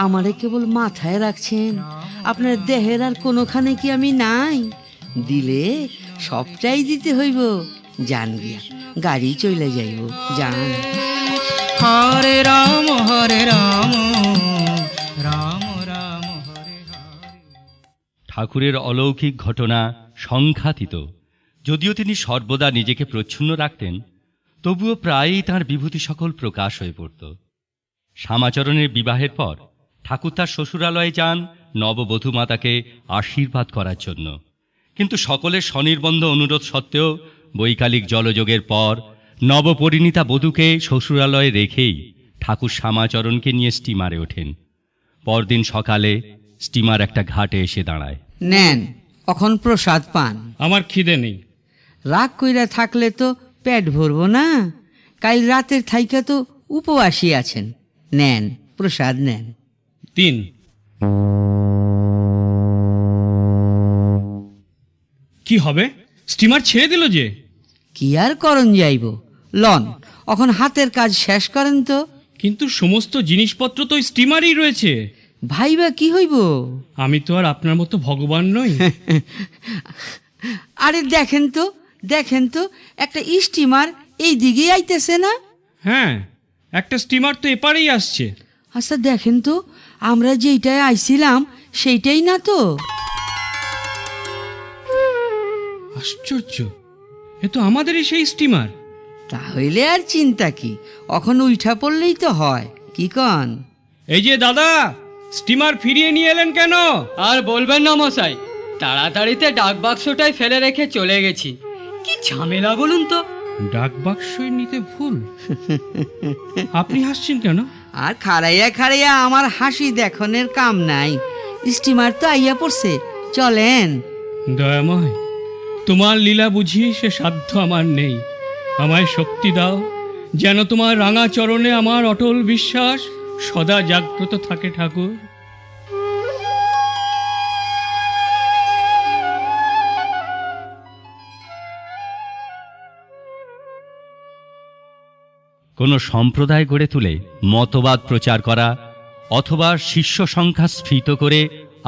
S10: আমারে কেবল মাথায় রাখছেন, আপনার দেহের আর কোনোখানে কি আমি নাই? দিলে সবটাই দিতে হইব। যান গিয়া, গাড়ি চলে যাইব, যান।
S1: হরে রাম রাম রাম হরে হরে।
S2: ঠাকুরের অলৌকিক ঘটনা সংখ্যাতীত। যদিও তিনি সর্বদা নিজেকে প্রচ্ছন্ন রাখতেন, তবুও প্রায়ই তাঁর বিভূতি সকল প্রকাশ হয়ে পড়ত। শ্যামাচরণের বিবাহের পর ঠাকুর তার শ্বশুরালয়ে যান নববধূ মাতাকে আশীর্বাদ করার জন্য। কিন্তু সকলের স্বনির্বন্ধ অনুরোধ সত্ত্বেও বৈকালিক জলযোগের পর নবপরিণীতা বধূকে শ্বশুরালয়ে রেখেই ঠাকুর শ্যামাচরণকে নিয়ে স্টিমারে ওঠেন। পরদিন সকালে স্টিমার একটা ঘাটে এসে দাঁড়ায়।
S10: নেন, এখন প্রসাদ পান।
S7: আমার খিদে নেই।
S10: রাগ কইরা থাকলে তো পেট ভরবো না। কাল রাতের থাইকা তো উপবাসী আছেন। নেন, প্রসাদ নেন।
S7: তিন। কি হবে? স্টিমার ছেড়ে দিল যে।
S10: কি আর করণ যাইব, লন এখন হাতের কাজ শেষ করেন তো।
S7: কিন্তু সমস্ত জিনিসপত্র তো স্টিমারই রয়েছে।
S10: ভাইবা কি হইব?
S7: আমি তো আর আপনার মতো ভগবান নই।
S10: আরে দেখেন তো, দেখেন তো, একটা স্টিমার এই দিকে আইতেছে না?
S7: হ্যাঁ, একটা স্টিমার তো এপারেই আসছে।
S10: আচ্ছা দেখেন তো, আমরা যেইটায় আইছিলাম সেইটাই না তো?
S7: আশ্চর্য, এ তো আমাদেরই সেই স্টিমার।
S10: তাহলে আর চিন্তা কি, এখন উঠা পড়লেই তো হয়, কি কন?
S7: এই যে দাদা, স্টিমার ফিরিয়ে নিয়ে এলেন কেন?
S8: আর বলবেন না মশাই, তাড়াতাড়িতে ডাক বাক্সটাই ফেলে রেখে চলে গেছি। কি ঝামেলা বলুন তো।
S7: ডাক বাক্সই নিতে ভুল? আপনি হাসছেন কেন?
S10: আর খাড়াইয়া খাড়াইয়া আমার হাসি দেখনের কাম নাই। স্টিমার তো আইয়া পড়ছে, চলেন।
S7: দয়াময়, তোমার লীলা বুঝি সে সাধ্য আমার নেই। আমায় শক্তি দাও, যেন তোমার রাঙা চরণে আমার অটল বিশ্বাস সদা জাগ্রত থাকে ঠাকুর।
S2: কোনো সম্প্রদায় গড়ে তুলে মতবাদ প্রচার করা অথবা শিষ্য সংখ্যা স্ফীত করে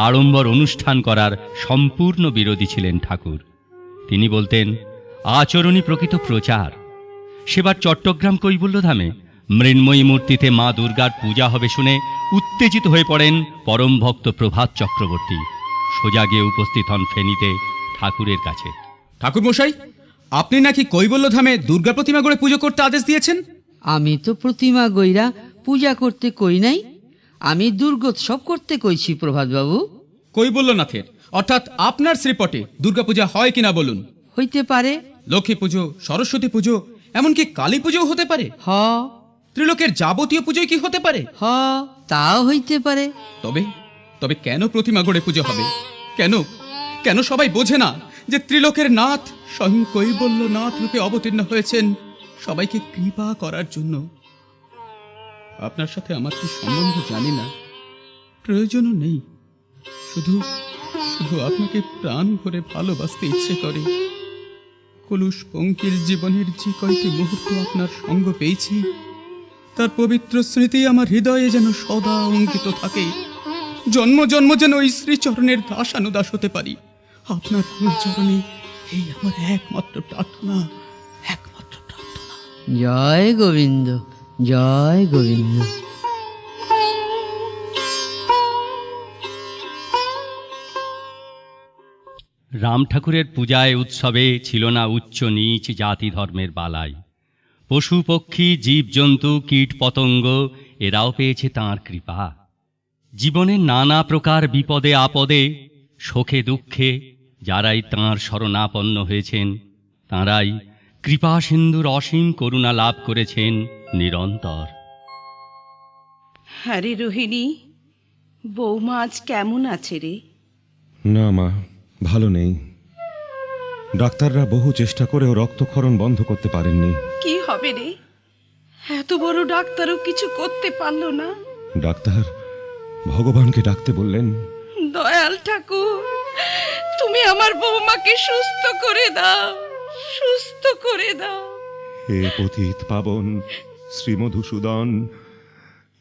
S2: আড়ম্বর অনুষ্ঠান করার সম্পূর্ণ বিরোধী ছিলেন ঠাকুর। তিনি বলতেন, আচরণই প্রকৃত প্রচার। সেবার চট্টগ্রাম কৈবল্যধামে মৃন্ময়ী মূর্তিতে মা দুর্গার পূজা হবে শুনে উত্তেজিত হয়ে পড়েন পরম ভক্ত প্রভাত চক্রবর্তী। সোজা গিয়ে উপস্থিত হন ফেনীতে ঠাকুরের কাছে।
S23: ঠাকুর মশাই, আপনি নাকি কৈবল্যধামে দুর্গা প্রতিমা গড়ে পুজো করতে আদেশ দিয়েছেন?
S10: আমি তো প্রতিমা গইরা পূজা করতে কই নাই, আমি দুর্গোৎসব করতে কইছি প্রভাতবাবু।
S23: কৈবল্যনাথের অর্থাৎ আপনার শ্রীপটে দুর্গাপূজা হয় কিনা বলুন।
S10: হইতে পারে।
S23: লক্ষ্মী পুজো, সরস্বতী পুজো, এমনকি কালী পুজোও হতে পারে। ত্রিলোকের যাবতীয় পুজোই কি হতে পারে?
S10: তাও হইতে পারে।
S23: তবে তবে কেন প্রতিমা গড়ে পুজো হবে? কেন কেন সবাই বোঝে না যে ত্রিলোকের নাথ স্বয়ং কৈবল্যনাথ রূপে অবতীর্ণ হয়েছেন সবাইকে কৃপা করার জন্য? আপনার সাথে আমার কি সম্বন্ধ জানি না, প্রয়োজনও নেই। শুধু শুধু আপনাকে প্রাণ ভরে ভালোবাসতে ইচ্ছে করে। কলুষ পঙ্কিল জীবনের যে কয়টি মুহূর্ত আপনার সঙ্গ পেয়েছি, তার পবিত্র স্মৃতি আমার হৃদয়ে যেন সদা অঙ্কিত থাকে। জন্ম জন্ম যেন ওই শ্রীচরণের দাসানুদাস হতে পারি। আপনার চরণে এই আমার একমাত্র প্রার্থনা, একমাত্র প্রার্থনা।
S10: জয় গোবিন্দ, জয় গোবিন্দ।
S2: রাম ঠাকুরের পূজায় উৎসবে ছিল না উচ্চ নীচ জাতি ধর্মের বালাই। পশু পক্ষী জীবজন্তু কীট পতঙ্গ এরাও পেয়েছে তাঁর কৃপা। জীবনের নানা প্রকার বিপদে আপদে শোকে দুঃখে যারাই তাঁর শরণাপন্ন হয়েছেন, তাঁরাই কৃপা সিন্ধুর অসীম করুণা লাভ করেছেন নিরন্তর।
S24: আরে রোহিণী, বৌমা আজ কেমন আছে রে?
S3: না মা, ভালো নেই। ডাক্তাররা বহু চেষ্টা করেও রক্তক্ষরণ বন্ধ করতে পারেননি।
S12: কি হবে রে, এত বড় ডাক্তারও কিছু করতে পারলো না।
S3: ডাক্তার ভগবানকে ডাকতে বললেন,
S12: দয়াল ঠাকুর, তুমি আমার বৌমাকে সুস্থ করে দাও, সুস্থ করে দাও।
S3: হে পতিত পাবন শ্রী মধুসূদন,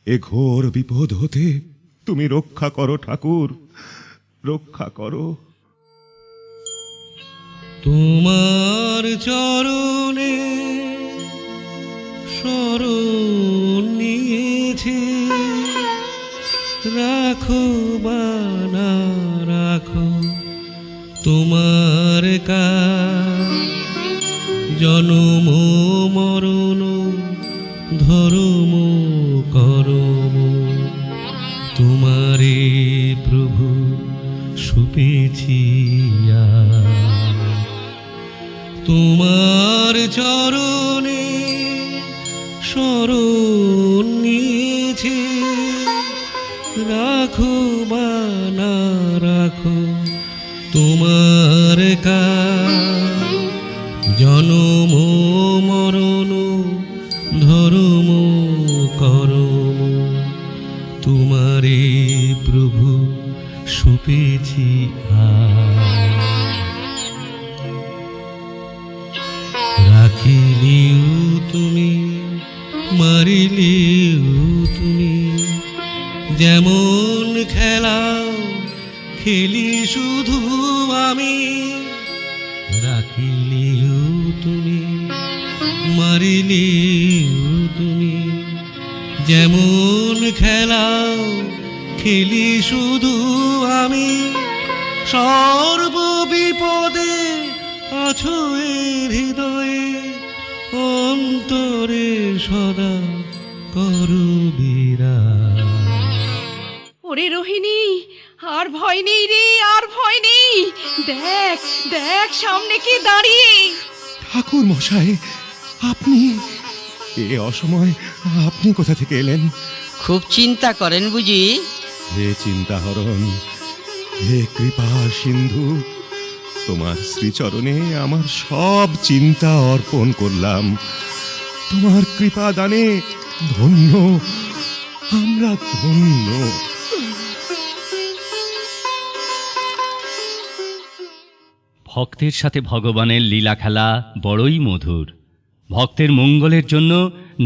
S3: এ ঘোর বিপদ হতে তুমি রক্ষা করো ঠাকুর, রক্ষা করো।
S1: তোমার চরণে শরণ নিয়েছে, রাখো বানা রাখো তোমার কাজ, জনম মরণ ধর্ম করম, তোমারে প্রভু সুপেছি আজ। তোমার চরণে শরণ নিয়েছে, রাখো বানা রাখো তোমার কাজ, জনম মরণ ধর্ম করম, তোমারে প্রভু সুপেছি আজ। রাখিলিও তুমি মারিলিও তুমি, যেমন খেলাও খেলি শুধু আমি। রাখিলিও তুমি মারিলিও তুমি, যেমন খেলাও খেলি শুধু আমি। সর্ব বিপদে আছো এ হৃদয়ে, অন্তরে সদা করো বিরাজ।
S12: ওরে রোহিণী, আর ভয় নেই রে, আর ভয় নেই। দেখ দেখ সামনে কে দাঁড়িয়ে।
S3: ঠাকুর মশাই, আপনি এ অসময় আপনি কোথা থেকে এলেন?
S9: খুব চিন্তা করেন বুঝি?
S3: হে চিন্তাহরণ, হে কৃপা সিন্ধু, তোমার শ্রীচরণে আমার সব চিন্তা অর্পণ করলাম। তোমার কৃপা দানে ধন্য, আমরা ধন্য।
S2: ভক্তের সাথে ভগবানের লীলা খেলা বড়ই মধুর। ভক্তের মঙ্গলের জন্য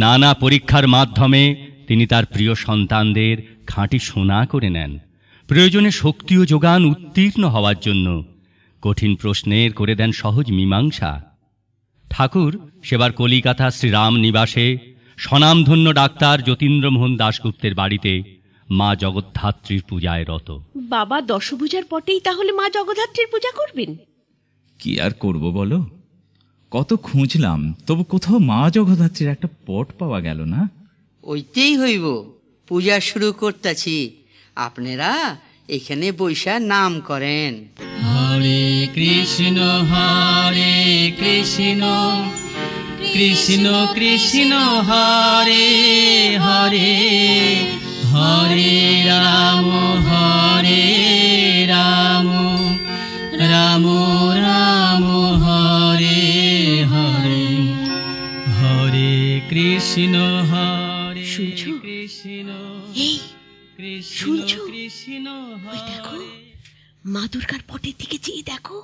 S2: নানা পরীক্ষার মাধ্যমে তিনি তার প্রিয় সন্তানদের খাঁটি সোনা করে নেন। প্রয়োজনে শক্তিও যোগান উত্তীর্ণ হওয়ার জন্য কঠিন প্রশ্নের করে দেন সহজ মীমাংসা। ঠাকুর সেবার কলিকাতা শ্রীরাম নিবাসে স্বনামধন্য ডাক্তার যতীন্দ্রমোহন দাশগুপ্তের বাড়িতে মা জগদ্ধাত্রীর পূজায় রত।
S12: বাবা দশভূজার পটেই তাহলে মা জগদ্ধাত্রীর পূজা করবেন?
S11: কি আর করব বলো, কত খুঁজলাম তবু কোথাও মা জগদ্ধাত্রীর একটা পট পাওয়া গেল না।
S9: ওইতেই হইব, পূজা শুরু করতেছি, আপনারা এখানে বৈশা নাম করেন।
S1: হরে কৃষ্ণ কৃষ্ণ কৃষ্ণ হরে হরে, হরে রাম রাম রাম হরে হরে, হরে কৃষ্ণ কৃষ্ণ
S12: শুনছো?
S1: কৃষ্ণ
S12: ওই দেখো, মা দুর্গার পটের দিকে চেয়ে দেখো।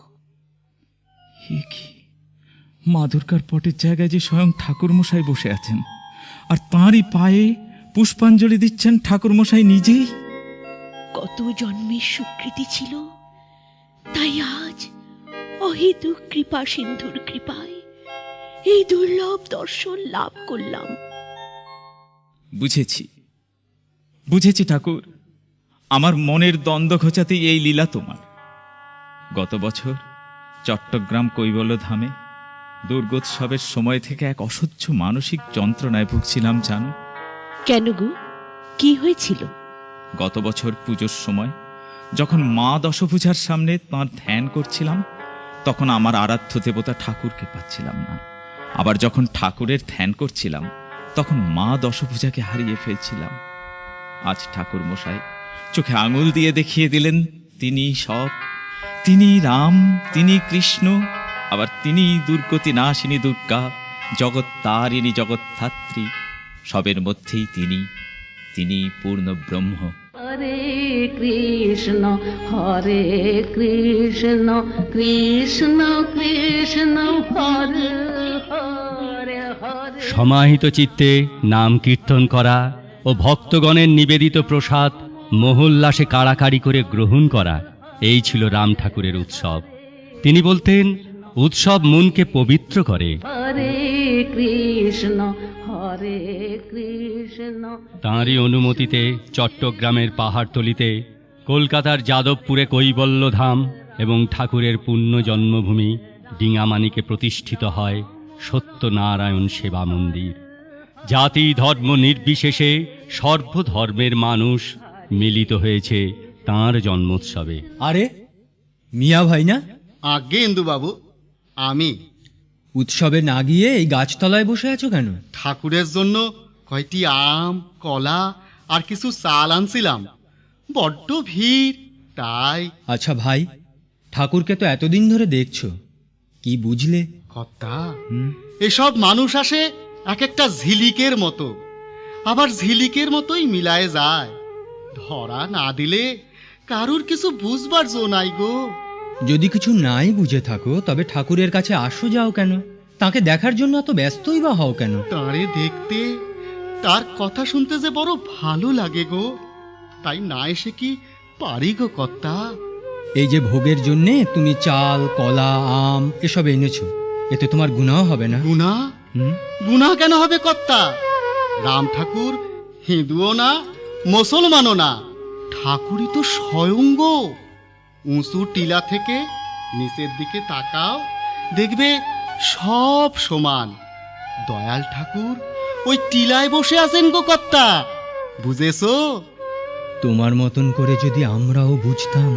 S11: মা দুর্গার পটের জায়গায় যে স্বয়ং ঠাকুর মশাই বসে আছেন, আর তাঁরই পায়ে পুষ্পাঞ্জলি দিচ্ছেন ঠাকুর মশাই নিজেই।
S12: কত জন্মের স্বীকৃতি ছিল, তাই আজ অহেতুক কৃপা সিন্ধুর কৃপায় এই দুর্লভ দর্শন লাভ করলাম।
S11: বুঝেছি ঠাকুর, আমার মনের দ্বন্দ্ব ঘোচাতেই এই লীলা তোমার। গত বছর চট্টগ্রাম কৈবল্য ধামে দুর্গোৎসবের সময় থেকে এক অসহ্য মানসিক যন্ত্রণায় ভুগছিলাম জানো।
S12: কেন গো, কি হয়েছিল?
S11: গত বছর পুজোর সময় যখন মা দশভূজার সামনে তাঁর ধ্যান করছিলাম, তখন আমার আরাধ্য দেবতা ঠাকুরকে পাচ্ছিলাম না। আবার যখন ঠাকুরের ধ্যান করছিলাম, তখন মা দশভূজাকে হারিয়ে ফেলছিলাম। আজ ঠাকুর মশাই চোখে আঙুল দিয়ে দেখিয়ে দিলেন তিনি সব, তিনি রাম, তিনি কৃষ্ণ, আবার তিনি দুর্গতি নাশিনী দুর্গা, জগৎ তারিণী, জগৎধাত্রী, সবের মধ্যেই তিনি পূর্ণ ব্রহ্ম।
S10: হরে কৃষ্ণ কৃষ্ণ কৃষ্ণ কৃষ্ণ হরে হরে হরে।
S1: সমাহিত চিত্তে নাম কীর্তন করা ও ভক্তগণের নিবেদিত প্রসাদ মহোল্লাসে কাড়াকাড়ি করে গ্রহণ করা, এই ছিল রাম ঠাকুরের উৎসব। তিনি বলতেন, উৎসব মনকে পবিত্র করে।
S10: হরে কৃষ্ণ হরে কৃষ্ণ।
S1: তাঁরই অনুমতিতে চট্টগ্রামের পাহাড়তলিতে, কলকাতার যাদবপুরে কৈবল্য ধাম এবং ঠাকুরের পুণ্য জন্মভূমি ডিঙামানিকে প্রতিষ্ঠিত হয় সত্যনারায়ণ সেবা মন্দির। জাতি ধর্ম নির্বিশেষে সর্বধর্মের মানুষ মিলিত হয়েছে তাঁর জন্মোৎসবে।
S6: আরে মিয়া ভাই না?
S15: আগে ইন্দুবাবু, আমি।
S6: উৎসবে না গিয়ে এই গাছতলায় বসে আছো কেন?
S15: ঠাকুরের জন্য কয়টি আম, কলা আর কিছু চাল আনছিলাম, বড্ড ভিড় তাই।
S6: আচ্ছা ভাই, ঠাকুরকে তো এতদিন ধরে দেখছো, কি বুঝলে?
S15: কর্তা, এসব মানুষ আসে এক একটা ঝিলিকের মতো, আবার ঝিলিকের মতোই মিলায়ে যায়। ধরা না দিলে কারুর কিছু বুঝবার জো নাই গো।
S6: যদি কিছু নাই বুঝে থাকো তবে ঠাকুরের কাছে আসো যাও কেন? তাকে দেখার জন্য এত ব্যস্তই বা হও কেন?
S15: তারে দেখতে, তার কথা শুনতে যে বড় ভালো লাগে গো, তাই না এসে কি পারি গো কর্তা।
S6: এই যে ভোগের জন্যে তুমি চাল, কলা, আম এসব এনেছো, এতে তোমার গুনাহ হবে না?
S15: গুনাহ কেন হবে কর্তা? রাম ঠাকুর হিন্দুও না, মুসলমানও না, ঠাকুরই তো স্বয়ং গো। উঁচু টিলা থেকে নিচের দিকে তাকাও, দেখবে সব সমান। দয়াল ঠাকুর ওই টিলায় বসে আছেন গো কর্তা, বুঝেছো?
S6: তোমার মতন করে যদি আমরাও বুঝতাম।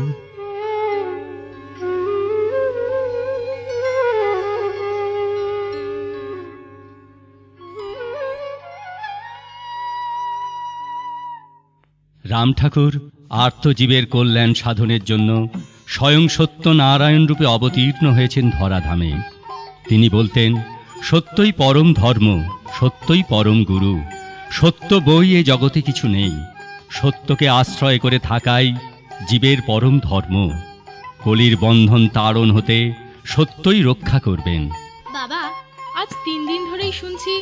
S1: রাম ঠাকুর আর্তজীবের কল্যাণ সাধনের জন্য স্বয়ং সত্যনারায়ণ রূপে অবতীর্ণ হয়েছেন ধরাধামে। তিনি বলতেন, সত্যই পরম ধর্ম, সত্যই পরম গুরু, সত্য বই এ জগতে কিছু নেই, সত্যকে আশ্রয় করে থাকাই জীবের পরম ধর্ম। কলির বন্ধন তাড়ন হতে সত্যই রক্ষা করবেন।
S13: বাবা, আজ 3 দিন ধরেই শুনছি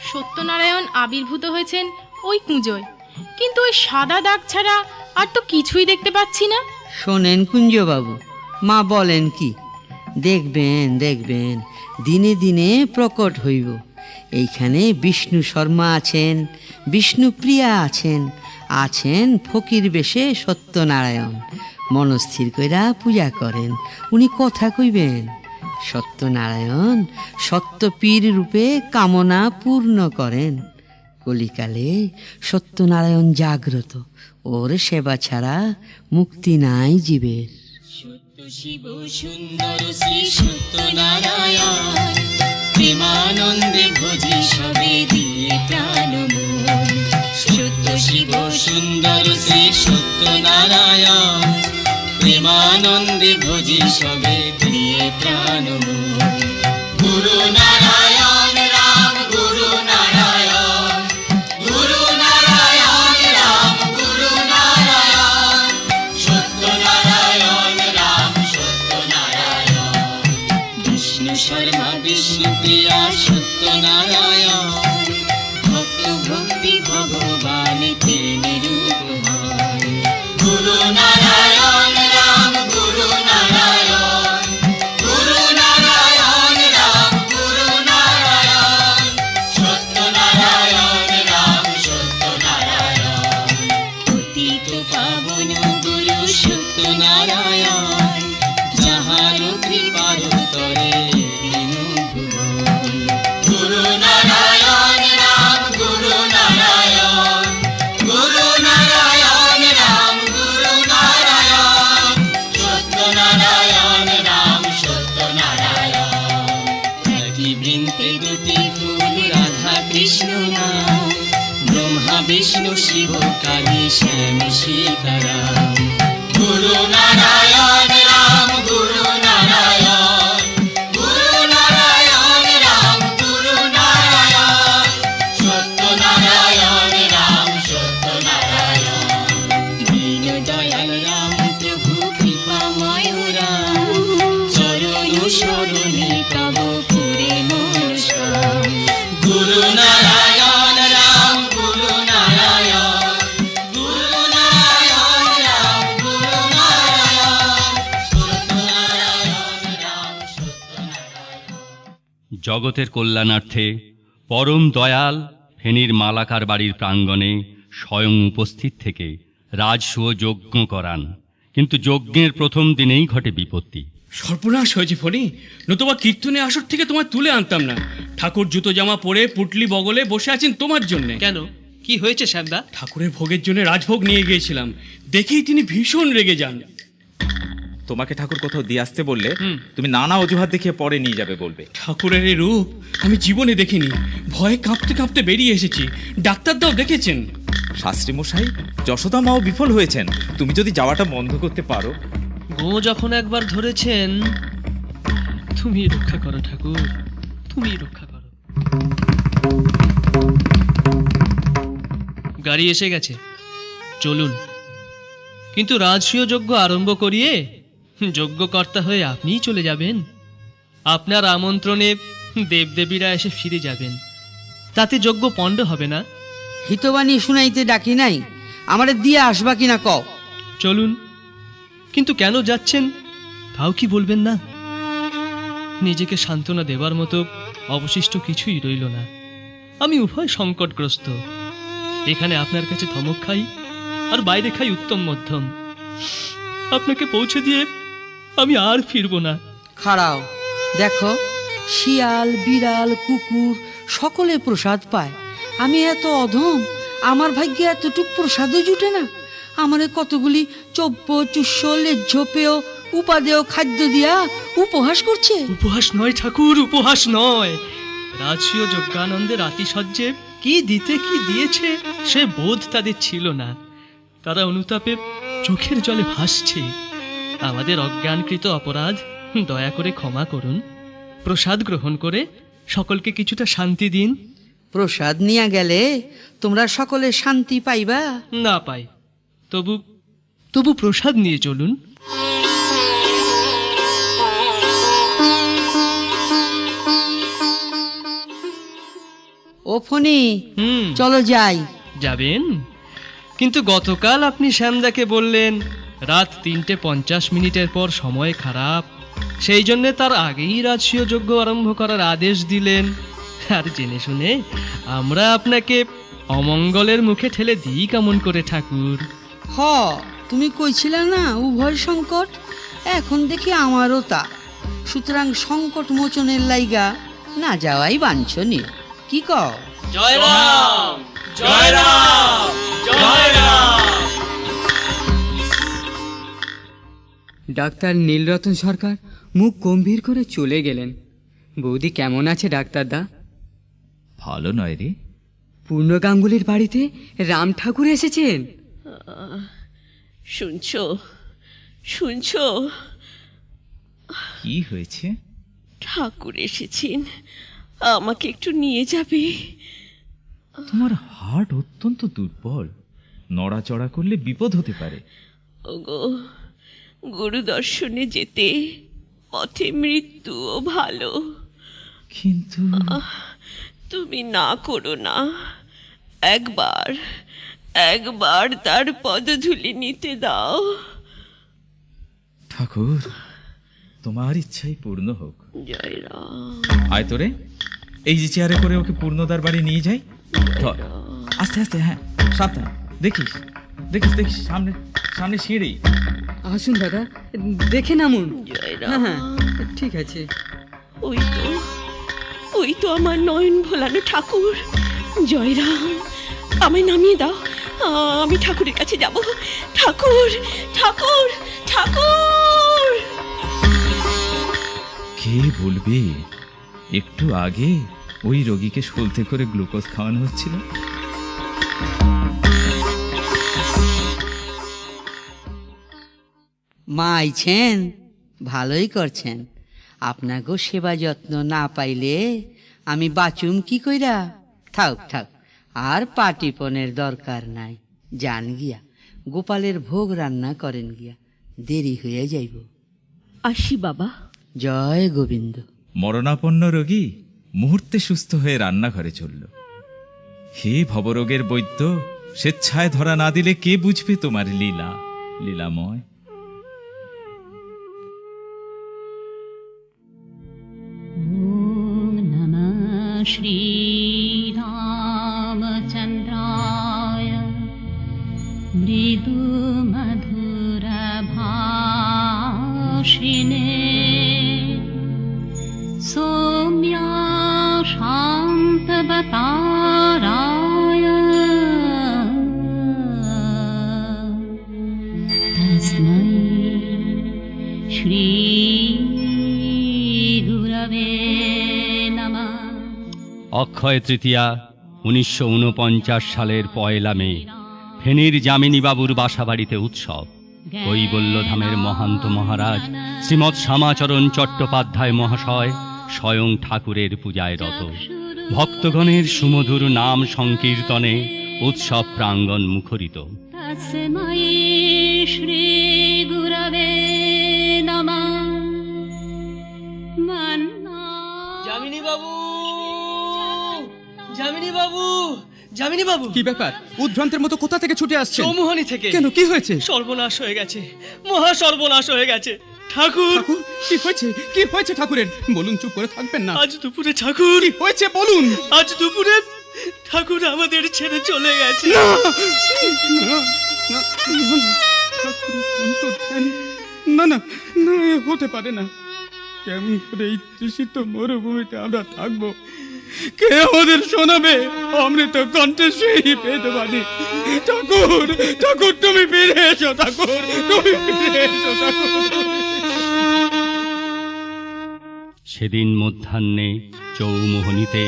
S13: সত্যনারায়ণ আবির্ভূত হয়েছেন ওই কুঁজোয়, কিন্তু ওই সাদা দাগ ছাড়া আর তো কিছুই দেখতে পাচ্ছি না।
S9: শোনেন কুঞ্জবাবু, মা বলেন কি, দেখবেন দেখবেন দিনে দিনে প্রকট হইব। এইখানে বিষ্ণু শর্মা আছেন, বিষ্ণুপ্রিয়া আছেন, আছেন ফকির বেশে সত্যনারায়ণ, মনস্থির কইরা পূজা করেন। উনি কথা কইবেন, সত্যনারায়ণ সত্যপীর রূপে কামনা পূর্ণ করেন। কলিকালে সত্যনারায়ণ জাগ্রত, ওর সেবা ছাড়া মুক্তি নাই জীবের।
S14: সত্য শিব সুন্দর শ্রী সত্যনারায়ণ, প্রেমানন্দে ভজি সবে দিয়ে প্রাণ মন। সত্য শিব সুন্দর শ্রী সত্যনারায়ণ, প্রেমানন্দে ভজি সবে দিয়ে প্রাণ মন। গুরু নারায়ণ রাম, গুরু নারায়ণ, গুরু নারায়ণ রাম, গুরু নারায়ণ, সত্যনারায়ণ রাম, সত্যনারায়ণ। বিষ্ণু শর্মা বিষ্ণুপ্রিয়া সত্যনারায়ণ, ভক্ত ভক্তি ভগবান তিনি রূপ হয়। গুরু নারায়ণ রাম, গুরু নারায়ণ, গুরু নারায়ণ রাম, গুরু নারায়ণ, সত্যনারায়ণ রাম, সত্যনারায়ণ। পতিত পাবন গুরু সত্যনারায়ণ, যাহার কৃপার তরে তিনু ভুবন। গুরু নারায়ণ রাম, গুরু নারায়ণ, গুরু নারায়ণ রাম, গুরু নারায়ণ, সত্যনারায়ণ রাম, সত্যনারায়ণ। একই বৃন্তে দুটি ফুল, রাধা কৃষ্ণ নাম, ব্রহ্মা বিষ্ণু শিব কালী শ্যাম সীতারাম। গুরু নারায়ণ রাম, গুরু নারায়ণ, গুরু
S1: জগতের কল্যাণার্থে পরম দয়াল ফেনীর মালাকার বাড়ির প্রাঙ্গণে স্বয়ং উপস্থিত থেকে রাজসূয় যজ্ঞ করান, কিন্তু যজ্ঞের প্রথম দিনেই ঘটে বিপত্তি।
S7: সর্বনাশ হয়েছে ফণি, নতুবা কীর্তনে আসর থেকে তোমায় তুলে আনতাম না। ঠাকুর জুতো জামা পরে পুটলি বগলে বসে আছেন তোমার জন্য।
S8: কেন, কি হয়েছে শ্যামদা?
S7: ঠাকুরের ভোগের জন্য রাজভোগ নিয়ে গিয়েছিলাম, দেখেই তিনি ভীষণ রেগে যান।
S11: তোমাকে ঠাকুর কোথাও দিয়ে আসতে বললে তুমি নানা অজুহাত দেখিয়ে পরে নিয়ে যাবে বলবে।
S7: ঠাকুরের এই রূপ আমি জীবনে দেখিনি, ভয়ে কাঁপতে কাঁপতে বেরিয়ে এসেছি। ডাক্তারদাও দেখেছেন।
S11: শাস্ত্রী মশাই, যশোদা মাও বিফল হয়েছেন, তুমি যদি যাওয়াটা বন্ধ করতে পারো।
S8: গো যখন একবার ধরেছেন, তুমি রক্ষা করো ঠাকুর, তুমি রক্ষা করো। গাড়ি এসে গেছে, চলুন। কিন্তু রাজসূয় যজ্ঞ আরম্ভ করিয়ে যজ্ঞকর্তা হয়ে আপনিই চলে যাবেন। আপনার আমন্ত্রণে দেবদেবীরা এসে ফিরে যাবেন, তাতে যজ্ঞ পণ্ড হবে না।
S9: হিতবাণী শুনাইতে ডাকি নাই, আমারে দিয়ে আসবা কিনা কও।
S8: চলুন, কিন্তু কেন যাচ্ছেন তাও কি বলবেন না? নিজেকে সান্ত্বনা দেবার মতো অবশিষ্ট কিছুই রইল না। আমি উভয় সংকটগ্রস্ত, এখানে আপনার কাছে ধমক খাই আর বাইরে খাই উত্তম মধ্যম। আপনাকে পৌঁছে দিয়ে আমি আর ফিরব না।
S9: খাড়াও, দেখো, শিয়াল বিড়াল কুকুর সকলে প্রসাদ পায়, আমি এত অধম, আমার ভাগ্যে এতটুক প্রসাদও জুটে না। আমারে কতগুলি চব্য চুষ্য লেজ্জ পেয় উপাদেয় খাদ্য দিয়া উপহাস করছে।
S8: উপহাস নয় ঠাকুর, উপহাস নয়। রাজসূয় যজ্ঞানন্দের আতিশয্যে কি দিতে কি দিয়েছে সে বোধ তাদের ছিল না। তারা অনুতাপে চোখের জলে ভাসছে। আমাদের অজ্ঞানকৃত অপরাধ দয়া করে ক্ষমা করুন। প্রসাদ গ্রহণ করে সকলকে কিছুটা শান্তি দিন।
S9: প্রসাদ নিয়ে গেলে তোমরা সকলে শান্তি পাইবা?
S8: না পাই, তবু প্রসাদ নিয়ে চলুন।
S9: ও ফণি, চলো যাই।
S8: যাবেন? কিন্তু গতকাল আপনি শ্যামদাকে বললেন রাত 3:50 পর সময় খারাপ, সেই জন্য তার আগেই রাজসূয় যজ্ঞ আরম্ভ করার আদেশ দিলেন। আর জেনে শুনে আমরা আপনাকে অমঙ্গলের মুখে ঠেলে দিই কেমন করে ঠাকুর?
S9: তুমি কইছিলে না উভয় সংকট, এখন দেখি আমারও তা। সুতরাং সংকট মোচনের লাইগা না যাওয়াই বাঞ্ছনীয়, কি কও?
S8: জয় রাম, জয় রাম, জয় রাম।
S16: ডাক্তার নীলরতন সরকার মুখ গম্ভীর করে চলে গেলেন। বৌদি কেমন আছে ডাক্তারদা?
S11: ভালো নয় রে।
S16: পূর্ণ গাঙ্গুলির বাড়িতে রাম ঠাকুর এসেছেন।
S12: শুনছো শুনছো?
S11: কি হয়েছে?
S12: ঠাকুর এসেছেন, আমাকে একটু নিয়ে যাবে?
S11: তোমার হার্ট অত্যন্ত দুর্বল, নড়াচড়া করলে বিপদ হতে পারে।
S12: ওগো, গুরু দর্শনে যেতে পথে মৃত্যুও ভালো।
S11: কিন্তু
S12: তুমি না করো না, একবার তার পদধূলি নিতে দাও।
S11: ঠাকুর, তোমার ইচ্ছাই পূর্ণ হোক।
S12: জয় রাম।
S11: আয় তোরে, এই যে চেয়ারে করে ওকে পূর্ণদার বাড়ি নিয়ে যাই। আস্তে আস্তে, হ্যাঁ সাবধান, দেখিস দেখিস দেখিস, সামনে সামনে সিঁড়ি।
S16: আসুন দাদা, দেখে নামুন।
S12: হ্যাঁ
S16: হ্যাঁ, ঠিক আছে।
S12: ওই তো আমার নয়ন ভোলানো ঠাকুর। জয় রাম, আমায় নামিয়ে দাও, আমি ঠাকুরের কাছে যাব। ঠাকুর ঠাকুর ঠাকুর।
S11: কে বলবে একটু আগে ওই রোগীকে সলতে করে গ্লুকোজ খাওয়ানো হচ্ছিল।
S9: মা আইছেন, ভালোই করছেন। আপনাকেও সেবা যত্ন না পাইলে আমি বাঁচুম কি কইরা? থাক থাক, আর পাটিপনের দরকার নাই। যান গিয়া, গোপালের ভোগ রান্না করেন গিয়া, দেরি হয়ে যাইব।
S12: আসি বাবা।
S9: জয় গোবিন্দ।
S11: মরণাপন্ন রোগী মুহূর্তে সুস্থ হয়ে রান্নাঘরে চলল। হে ভবরোগের বৈদ্য, স্বেচ্ছায় ধরা না দিলে কে বুঝবে তোমার লীলা, লীলাময়।
S10: ওম নমঃ
S14: श्रीरामचन्द्राय मृदुमधुरभाषिणे सौम्या शान्तवताराय तस्मै श्रीगुरवे नमः।
S1: অক্ষয় তৃতীয়া 1949 সালের 1 মে ফেনীর যামিনীবাবুর বাসাবাড়িতে উৎসব। কৈবল্যধামের মহান্ত মহারাজ শ্রীমৎ শ্যামাচরণ চট্টোপাধ্যায় মহাশয় স্বয়ং ঠাকুরের পূজায় রত। ভক্তগণের সুমধুর নাম সংকীর্তনে উৎসব প্রাঙ্গণ মুখরিত।
S14: तस्मै श्रीगुरवे नमः।
S8: যামিনী বাবু, যামিনী বাবু, যামিনী বাবু।
S23: কি ব্যাপার? উদ্ভ্রান্তের মতো কোথা থেকে ছুটে আসছে?
S8: চৌমুহনী থেকে।
S23: কেন, কি হয়েছে?
S8: সর্বনাশ হয়ে গেছে, মহা সর্বনাশ হয়ে গেছে। ঠাকুর,
S23: কি হয়েছে? কি হয়েছে ঠাকুরের? বলুন, চুপ করে থাকবেন না।
S8: আজ দুপুরে ঠাকুর।
S23: কি হয়েছে বলুন।
S8: আজ দুপুরে ঠাকুর আমাদের ছেড়ে চলে গেছে।
S23: না না না, হতে পারে না। কেমন করে এই তৃষিত মরুভূমিতে আমরা থাকবো? কে আমাদের শোনাবে অমৃত কণ্ঠে সেই বেদবাণী? ঠাকুর, ঠাকুর, তুমি ফিরে এসো। ঠাকুর, তুমি ফিরে এসো। ঠাকুর।
S1: সেদিন মধ্যাহ্নে চৌমুহনীতে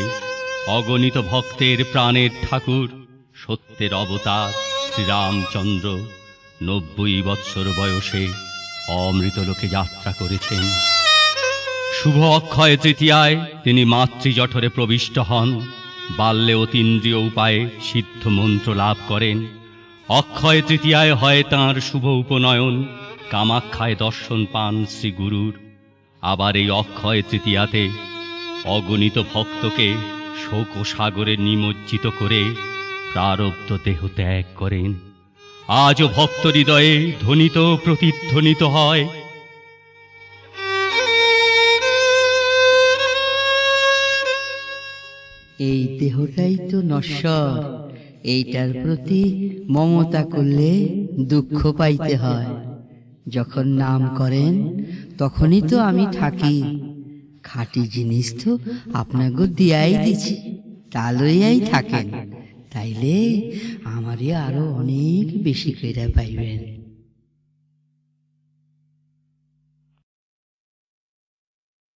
S1: অগণিত ভক্তের প্রাণের ঠাকুর সত্যের অবতার শ্রীরামচন্দ্র 90 বৎসর বয়সে অমৃতলোকে যাত্রা করেছেন। শুভ অক্ষয় তৃতীয়ায় তিনি মাতৃজঠরে প্রবিষ্ট হন। বাল্যে অতীন্দ্রিয় উপায়ে সিদ্ধ মন্ত্র লাভ করেন। অক্ষয় তৃতীয়ায় হয় তাঁর শুভ উপনয়ন। কামাখ্যায় দর্শন পান শ্রীগুরুর। আবার এই অক্ষয় তৃতীয়াতে অগণিত ভক্তকে শোক সাগরে নিমজ্জিত করে প্রারব্ধ দেহ ত্যাগ করেন। আজও ভক্ত হৃদয়ে ধ্বনিত প্রতিধ্বনিত হয়।
S9: এই দেহটাই তো নশ্বর, এইটার প্রতি মমতা করলে দুঃখ পাইতে হয়। যখন নাম করেন তখনই তো আমি থাকি। খাঁটি জিনিস তো আপনাকে দিয়াই দিছি, তা লইয়াই থাকেন। তাইলে আমারই আরো অনেক বেশি কইরা পাইবেন।